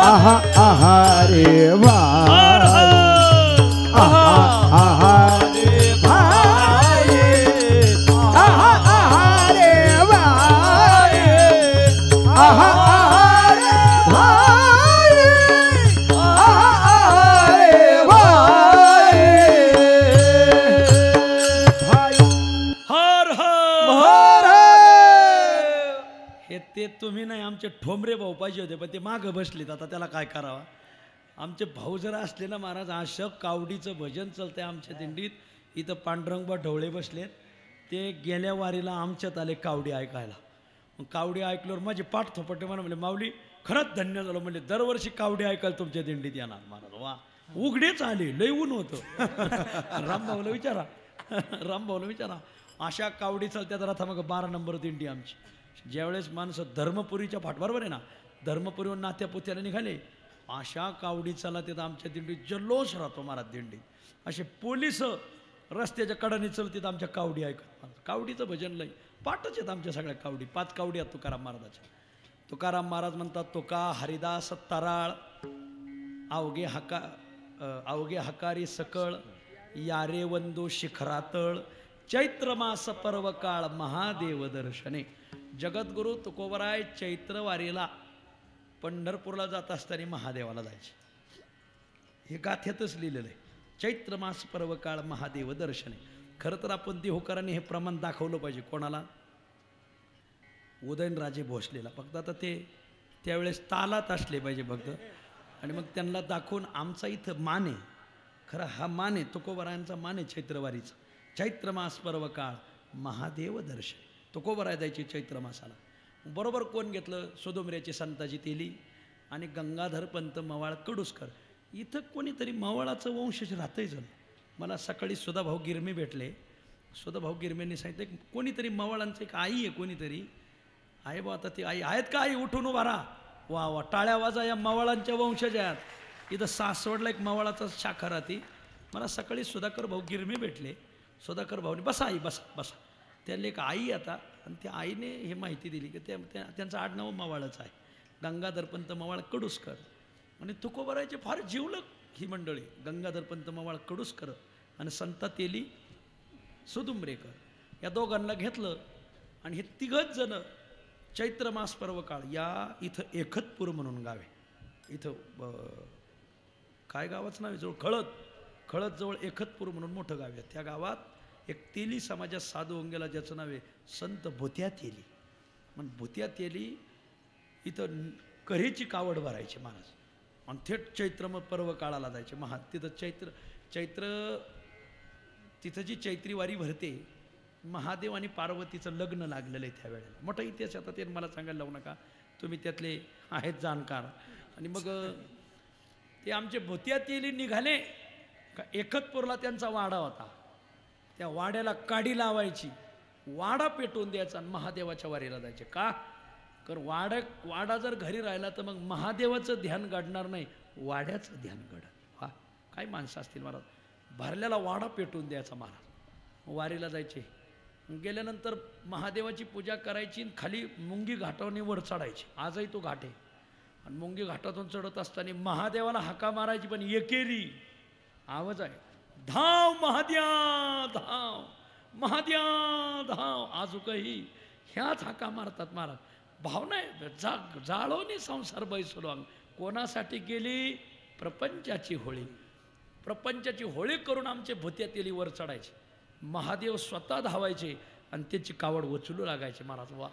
आहा आहा रे भाई आहा आहा रे भाई आहा आहा रे भाई आहा आहा रे भाई आहा आहा रे भाई हर हर हे ते तुम्ही नाही आमचे ठोंबरे भाऊ पाहिजे होते पण ते मागं बसलेत आता त्याला काय करावा आमचे भाऊ जर असले ना महाराज अशा कावडीचं भजन चालतंय आमच्या दिंडीत इथं पांडुरंगबा ढवळे बसलेत ते गेल्या वारीला आमच्यात आले कावडी ऐकायला मग कावडी ऐकल्यावर माझे पाठ थोपटे म्हणले माऊली खरंच धन्य झालं म्हणजे दरवर्षी कावडी ऐकायला तुमच्या दिंडीत येणार महाराज वा उघडेच आले लय ऊन होतं रामभाऊला विचारा रामभाऊला विचारा अशा कावडी चालत्यात रथा मग 12 नंबर दिंडी आमची ज्यावेळेस माणसं धर्मपुरीच्या फाटबरोबर आहे ना धर्मपुरीवर नात्यापुत्याला निघाले अशा कावडी चालत आमच्या दिंडीत जल्लोष राहतो महाराज दिंडीत असे पोलिस रस्त्याच्या कडाने चलतात आमच्या कावडी ऐकत कावडीचं भजन लय पाठच आहेत आमच्या सगळ्या कावडी 5 कावडी आहेत तुकाराम महाराजाच्या तुकाराम महाराज म्हणतात तुका हरिदास तराळ अवघे हकारी सकळ यारे वंदो शिखरातळ चैत्र मास पर्व काळ महादेव दर्शने जगद्गुरु तुकोबराय चैत्र वारीला पंढरपूरला जात असताना महादेवाला जायचे हे गाथ्यातच लिहिलेलं आहे चैत्र मास पर्व काळ महादेव दर्शने खरं तर आपण देहूकरांनी हे प्रमाण दाखवलं पाहिजे कोणाला उदयनराजे भोसलेला फक्त आता ते त्यावेळेस तालात असले पाहिजे फक्त आणि मग त्यांना दाखवून आमचा इथं मान आहे खरं हा मान आहे तुकोबरायांचा मान आहे चैत्रवारीचा चैत्र मास पर्व काळ महादेव दर्शन तुकोबराय जायची चैत्र मासाला बरोबर कोण घेतलं सोदुमऱ्याची संताजी तेली आणि गंगाधर पंत मवाळ कडुसकर इथं कोणीतरी मवाळाचं वंशज राहतंय जण मला सकाळी सुधाभाऊ गिरमे भेटले सुधाभाऊ गिरमेंनी सांगितलं कोणीतरी मवाळांचं एक आई आहे कोणीतरी आहे बा आता ती आई आहेत का आई उठून उभा राहा वा वा टाळ्या वाजा या मवाळांच्या वंशज आहेत इथं सासवडला एक मवाळाचा शाखा राहते मला सकाळी सुधाकर भाऊ गिरमे भेटले सुधाकर भाऊने बसा आई बसा बसा त्याला एक आई आता आणि त्या आईने हे माहिती दिली की त्यांचं आडनाव मवाळच आहे गंगाधरपंत मवाळ कडुसकर आणि तुकोबरायचे फार जीवलक ही मंडळी गंगाधरपंत मवाळ कडुसकर आणि संता तेली सुदुंबरेकर या दोघांना घेतलं आणि हे तिघच जण चैत्र मास पर्व काळ या इथं एकतपूर म्हणून गाव आहे इथं काय गावाचं नाव आहे जवळ खळद जवळ एकतपूर म्हणून मोठं गाव आहे त्या गावात एक तेली समाजात साधू होऊन ज्याचं नाव आहे संत भोत्या तेली मग भोत्या तेली इथं कऱ्हेची कावड भरायची महाराज आणि थेट चैत्र मग पर्व काळाला जायचे तिथं तिथं जी चैत्री वारी भरते महादेव आणि पार्वतीचं लग्न लागलेलं आहे त्यावेळेला मोठा इतिहास आता ते मला सांगायला लावू नका तुम्ही त्यातले आहेत जाणकार आणि मग ते आमचे भोत्या तेली निघाले का एकतपूरला त्यांचा वाडा होता त्या वाड्याला काडी लावायची वाडा पेटवून द्यायचा आणि महादेवाच्या वारीला जायचे का कारण वाडा जर घरी राहिला तर मग महादेवाचं ध्यान घडणार नाही वाड्याचं ध्यान घडत काय माणसं असतील महाराज भरल्याला वाडा पेटवून द्यायचा महाराज वारीला जायचे गेल्यानंतर महादेवाची पूजा करायची आणि खाली मुंगी घाटावरनी वर चढायची आजही तो घाट आहे आणि मुंगी घाटातून चढत असताना महादेवाला हाका मारायची पण एकेरी आवाज आहे धाव महाद्या धाव महाद्या धाव आजूकही ह्याच हाका मारतात महाराज भावना आहे जाळवणे संसार बैसलो कोणासाठी गेली प्रपंचाची होळी करून आमचे भोत्या तेली वर चढायचे महादेव स्वतः धावायचे आणि त्याची कावड उचलू लागायचे महाराज वा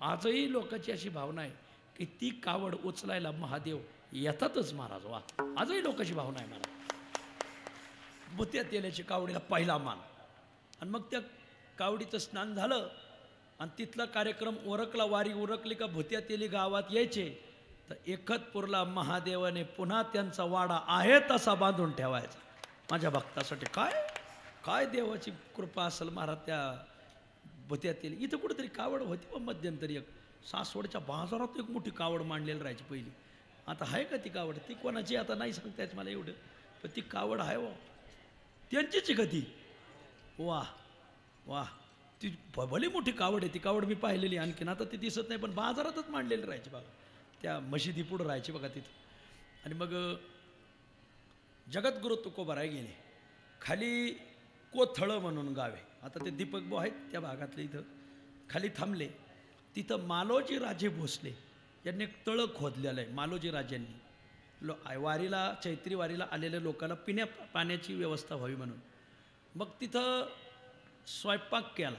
आजही लोकांची अशी भावना आहे की ती कावड उचलायला महादेव येतातच महाराज वा आजही लोकांची भावना आहे महाराज भोत्या तेल्याची कावडीला पहिला मान आणि मग त्या कावडीचं स्नान झालं आणि तिथला कार्यक्रम वारी उरकली का भोत्या तेली गावात यायचे तर एकतपूरला महादेवाने पुन्हा त्यांचा वाडा आहे तसा बांधून ठेवायचा माझ्या भक्तासाठी. काय काय देवाची कृपा असेल महाराज त्या भत्यातील. इथं कुठेतरी कावड होती व मध्यंतरी एक सासवडच्या बाजारात एक मोठी कावड मांडलेली राहायची पहिली. आता आहे का ती कावड? ती कोणाची आता नाही सांगता येत मला एवढं, पण ती कावड आहे वा त्यांचीच का ती? वा वा, ती भली मोठी कावड आहे. ती कावड मी पाहिलेली आणखीन, आता ती दिसत नाही, पण बाजारातच मांडलेली राहायची बघा, त्या मशिदी पुढं राहायची बघा तिथं. आणि मग जगद्गुरु तुकोबाराय गेले खाली कोथळं म्हणून गाव आहे. आता ते दीपक भाऊ आहेत त्या भागातले, इथं खाली थांबले. तिथं मालोजी राजे भोसले यांनी एक तळं खोदलेलं आहे. मालोजी राजांनी वारीला, चैत्री वारीला आलेल्या लोकांना पाण्याची व्यवस्था व्हावी म्हणून मग तिथं स्वयंपाक केला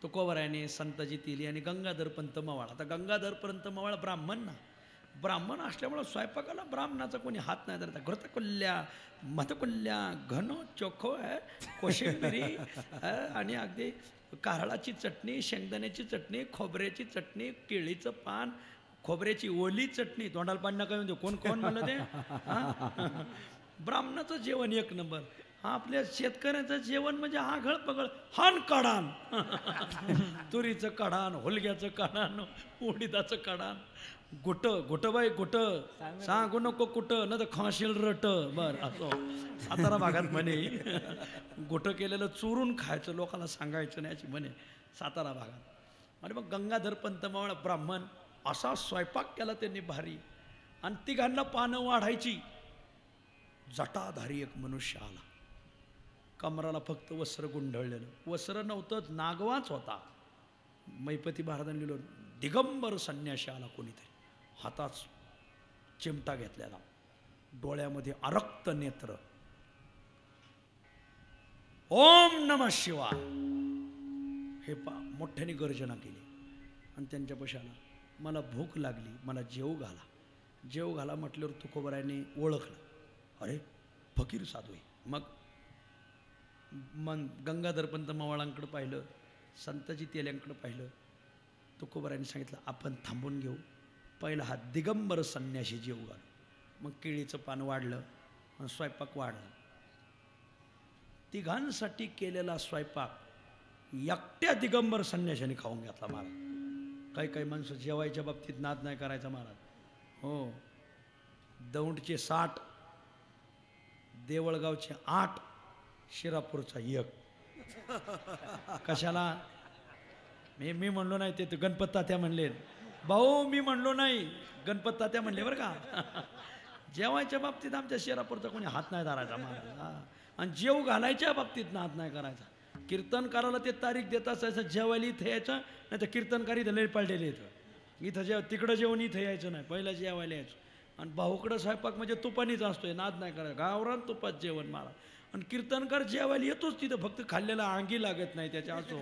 तुकोबारायाने, संताजी तेली आणि गंगाधर पंत मवाळ. आता गंगाधर पंत मवाळ ब्राह्मण असल्यामुळं स्वयंपाकाला ब्राह्मणाचा कोणी हात नाही धरता. घृतकुल्ल्या मधकुल्ल्या घन चोखो आहे, कोशिंबिरी आणि अगदी कारळाची चटणी, शेंगदाण्याची चटणी, खोबऱ्याची चटणी, केळीचं पान, खोबऱ्याची ओली चटणी. तोंडाला पाणी नका म्हणतो. कोण कोण म्हणलं ते? ब्राह्मणाचं जेवण एक नंबर. आपल्या शेतकऱ्याचं जेवण म्हणजे आघळ पगळ हान कडान, तुरीचं कडान, होलग्याचं कडान, उडीदाचं कडान, गुट बाई गुट सांगू नको कुठं न तर खाशील रट. बर असो सातारा भागात म्हणे गुट केलेलं चुरून खायचं, लोकांना सांगायचं नाही अशी म्हणे सातारा भागात. आणि मग गंगाधर पंत मवाळ ब्राह्मण असा स्वयंपाक केला त्यांनी भारी. आणि तिघांना पानं वाढायची. जटाधारी एक मनुष्य आला, कमराला फक्त वस्त्र गुंढळलेलं, वस्त्र नव्हतंच, नागवाच होता. मैपती महाराजांनी लिहिलं, दिगंबर संन्याशी आला कोणीतरी, हातात चिमटा घेतलेला, डोळ्यामध्ये अरक्त नेत्र, ओम नमः शिवाय हे मोठ्याने गर्जना केली. आणि त्यांच्या पशाला मला भूक लागली, मला जेव घाला. जेव घाला म्हटल्यावर तुकोबारायाने ओळखलं, अरे फकीर साधू आहे. मग गंगाधर पंत मवाळांकडे पाहिलं, संताजी तेल्यांकडे पाहिलं. तुकोबारायांनी सांगितलं, आपण थांबून घेऊ, पहिला हा दिगंबर संन्याशी जेव घाल. मग केळीचं पान वाढलं आणि स्वयंपाक वाढला. तिघांसाठी केलेला स्वयंपाक एकट्या दिगंबर संन्याशाने खाऊन घेतला महाराज. काही माणसं जेवायच्या बाबतीत नाद नाही करायचा महाराज. हो, दौंडचे 60, देवळगावचे 8, शिरापूरचा 1. कशाला? मी म्हणलो नाही, ते गणपत तात्या म्हणले. भाऊ मी म्हणलो नाही, गणपत तात्या म्हणले बरं का. जेवायच्या बाबतीत आमच्या शिरापूरचा कोणी हात नाही धरायचा महाराज. आणि जेव घालायच्या बाबतीत नाद नाही करायचा. कीर्तनकाराला ते तारीख देत असायचं, जेवायला इथं यायचं, नाही तर कीर्तनकारी इथं लई पडलेले इथं तिकडं जेवण इथं यायचं नाही, पहिला जेवायला यायचं. आणि भाऊकडं स्वयंपाक म्हणजे तुपानीच असतोय, नाद नाही करायचा. गावरान तुपात जेवण मारा. आणि कीर्तनकार जेवायला येतोच तिथं, फक्त खाल्लेला अंगी लागत नाही त्याच्या. असो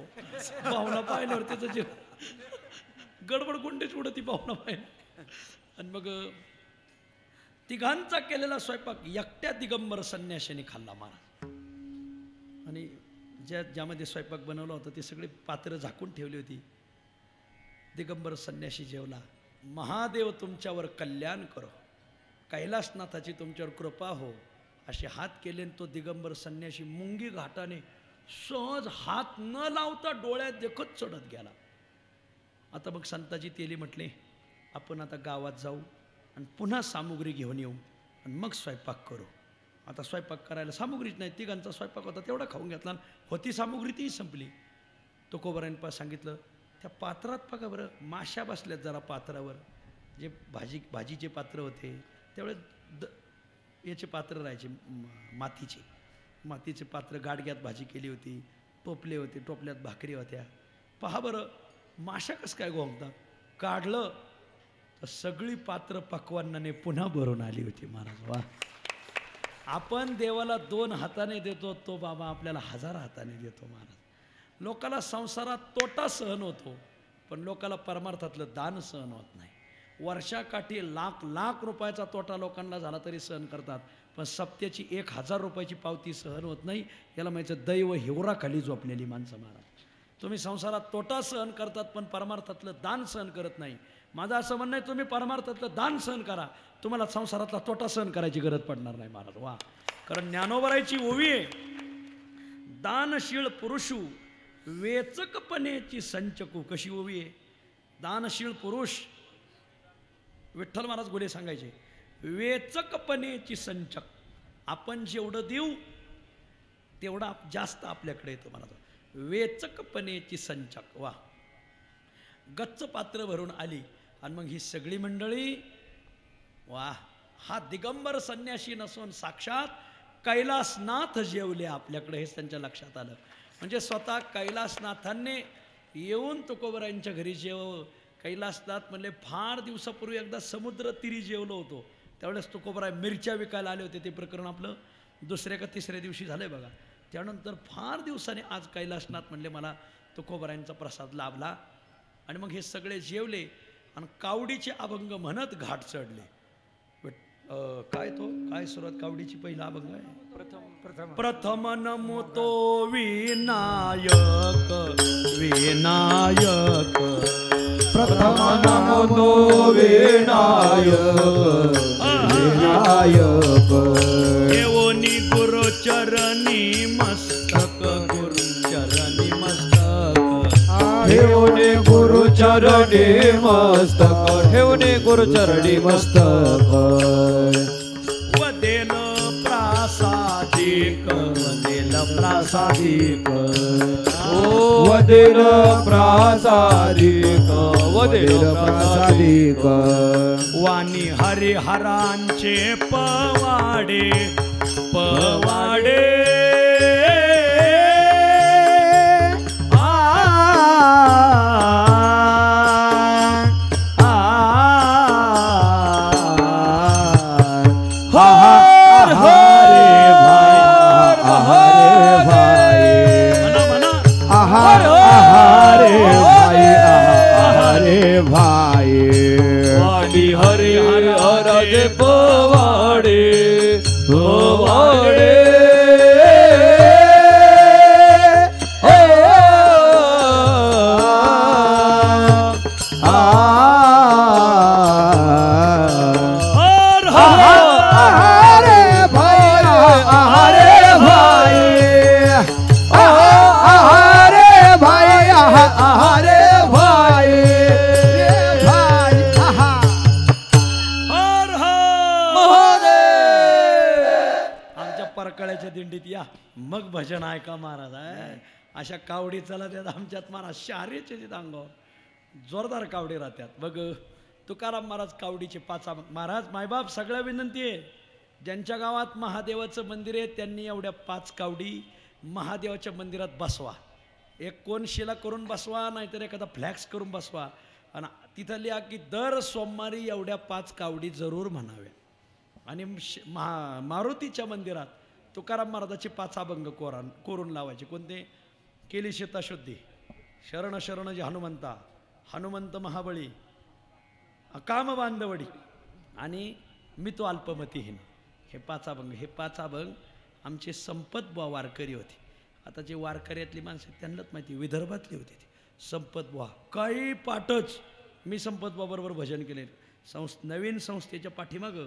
भावना पाहिल्यावर त्याचं जेवण गडबड गुंडेच उडती भावना पाहिलं. आणि मग तिघांचा केलेला स्वयंपाक एकट्या दिगंबर संन्याशाने खाल्ला महाराज. आणि ज्यामध्ये स्वयंपाक बनवला होता ते सगळे पात्र झाकून ठेवली होती. दिगंबर संन्याशी जेवला. महादेव तुमच्यावर कल्याण करो, कैलासनाथाची तुमच्यावर कृपा हो असे हात केले. तो दिगंबर संन्याशी मुंगी घाटाने सहज हात न लावता डोळ्यात देखत चढत गेला. आता मग संताजी तेली म्हटले, आपण आता गावात जाऊ आणि पुन्हा सामुग्री घेऊन येऊ आणि मग स्वयंपाक करू. आता स्वयंपाक करायला सामुग्रीच नाही. तिघांचा स्वयंपाक होता तेवढा खाऊन घेतला, होती सामुग्री ती संपली. तुकोबारायांनी सांगितलं, त्या पात्रात बघा बरं माशा बसल्यात जरा पात्रावर. जे भाजीचे पात्र होते तेवढे याचे पात्र राहायचे, मातीचे पात्र. गाडग्यात भाजी केली होती, टोपले होते, टोपल्यात भाकरी होत्या. पहा बरं माशा कसं काय गोंगतात. काढलं तर सगळी पात्र पक्वान्नाने पुन्हा भरून आली होती महाराज. वा, आपण देवाला 2 हाताने देतो, तो बाबा आपल्याला 1000 हाताने देतो महाराज. लोकाला संसारात तोटा सहन होतो, पण लोकाला परमार्थातलं दान सहन होत नाही. वर्षाकाठी लाख रुपयाचा तोटा लोकांना झाला तरी सहन करतात, पण सप्त्याची 1000 रुपयाची पावती सहन होत नाही. याला म्हणायचं दैव हिवराखाली झोपलेली माणसं महाराज. तुम्ही संसारात तोटा सहन करतात पण परमार्थातलं दान सहन करत नाही. माझं असं म्हणणं आहे, तुम्ही परमार्थातलं दान सहन करा, तुम्हाला संसारातला तोटा सहन करायची गरज पडणार नाही महाराज. वा, कारण ज्ञानोबरायची ओवी आहे, दानशील पुरुषू वेचकपणेची संचकू. कशी ओवी आहे? दानशील पुरुष, विठ्ठल महाराज गोले सांगायचे, वेचकपणेची संचक. आपण जेवढं देऊ तेवढा जास्त आपल्याकडे येतं महाराज. वेचकपणेची संचक. वा, गच्च पात्र भरून आली आणि मग ही सगळी मंडळी, वा, हा दिगंबर संन्यासी नसून साक्षात कैलासनाथ जेवले आपल्याकडे, हेच त्यांच्या लक्षात आलं. म्हणजे स्वतः कैलासनाथांनी येऊन तुकोबरायांच्या घरी जेव. कैलासनाथ म्हणले फार दिवसापूर्वी एकदा समुद्र तीरी जेवलो होतो, त्यावेळेस तुकोबराय मिरच्या विकायला आले होते. ते प्रकरण आपलं दुसऱ्या का तिसऱ्या दिवशी झालंय बघा. त्यानंतर फार दिवसाने आज कैलासनाथ म्हणले मला तुकोबरायांचा प्रसाद लाभला. आणि मग हे सगळे जेवले आणि कावडीचे अभंग म्हणत घाट चढले. काय सुरुवात कावडीची? पहिला अभंग आहे, प्रथम नमतो विनायक विनायक, प्रथम नमो विनायक विनायक, येवोनी गुरुचरणी मस्तक गुरुचरणी मस्तक, ठेवणे गुरुचरणी मस्तक, ठेवणे गुरुचरणी मस्तक, वदेल प्रासादिक वदेल प्रासादिक, वदेल प्रासादिक वदेल प्रासादिक, वाणी हरिहरांचे पवाडे पवाडे, दिंडीत या मग भजन ऐका महाराज. अशा कावडी चला त्यात आमच्यात महाराज शहरीचे तिथं अंगावर जोरदार कावडी राहतात. बघ तुकाराम महाराज कावडीचे पाचा. महाराज मायबाप सगळ्या विनंती आहे, ज्यांच्या गावात महादेवाचं मंदिर आहे त्यांनी एवढ्या 5 कावडी महादेवाच्या मंदिरात बसवा. एक कोण शिला करून बसवा, नाहीतर एखादा फ्लॅक्स करून बसवा आणि तिथं लिहा की दर सोमवारी एवढ्या 5 कावडी जरूर म्हणाव्या. आणि मारुतीच्या मंदिरात तुकाराम महाराजाचे 5 अभंग कोरून लावायचे. कोणते? केली शेताशुद्धी, शरण शरण जे हनुमंता, हनुमंत महाबळी, अकाम बांधवडी आणि मी तो अल्पमतीहीन, हे 5 अभंग. हे 5 अभंग आमचे संपत बुवा वारकरी होते. आता जे वारकऱ्यातली माणसं त्यांनाच माहिती, विदर्भातली होती ती संपत बुवा. काही पाठच मी संपत बुवा बरोबर भजन केले. नवीन संस्थेच्या पाठीमागं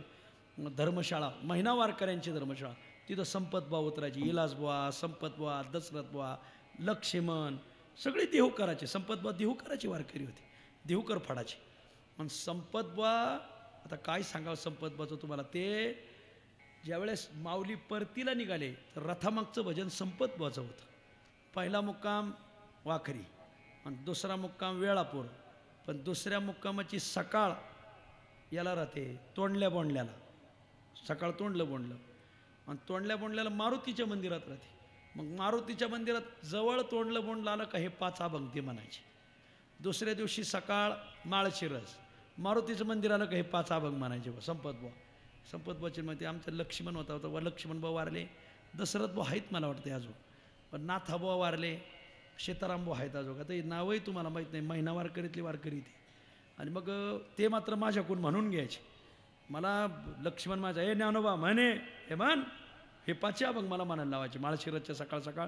धर्मशाळा, महिना वारकऱ्यांची धर्मशाळा, तिथं संपत बुवा उतरायची. इलास बुवा, संपत बुवा, दशरथ बुवा, लक्ष्मण, सगळे देहूकराचे. संपत बुवा देहूकराची वारकरी होती, देहूकर फडाची. पण संपत बुवा, आता काय सांगावं संपत बुवाचं तुम्हाला. ते ज्यावेळेस माऊली परतीला निघाले तर रथामागचं भजन संपत बुवाचं होतं. पहिला मुक्काम वाखरी आणि दुसरा मुक्काम वेळापूर. पण दुसऱ्या मुक्कामाची सकाळ याला राहते तोंडल्या बोंडल्याला, सकाळ तोंडलं बोंडलं, आणि तोंडल्या बोंडल्याला मारुतीच्या मंदिरात राहते. मग मारुतीच्या मंदिरात जवळ तोंडलं बोंडलं आलं का हे 5 अभंग ते म्हणायचे. दुसऱ्या दिवशी सकाळ माळशिरस, मारुतीचं मंदिर आलं का हे 5 अभंग म्हणायचे. संपत बुवा, संपत बुवाची माहिती. आमचं लक्ष्मण होता लक्ष्मण बुवा वारले, दशरथ बुवा आहेत मला वाटते अजून, पण नाथा बुवा वारले, सीताराम बुवा आहेत अजून. आता हे नावही तुम्हाला माहीत नाही, महिना वारकरीतली वारकरी ती. आणि मग ते मात्र माझ्याकडून म्हणून घ्यायचे. मला लक्ष्मण माझा, हे ज्ञानोबा म्हणे, हे म्हण, हे 5 अभंग मला म्हणायला लावायचे माळशिरसच्या सकाळ सकाळ.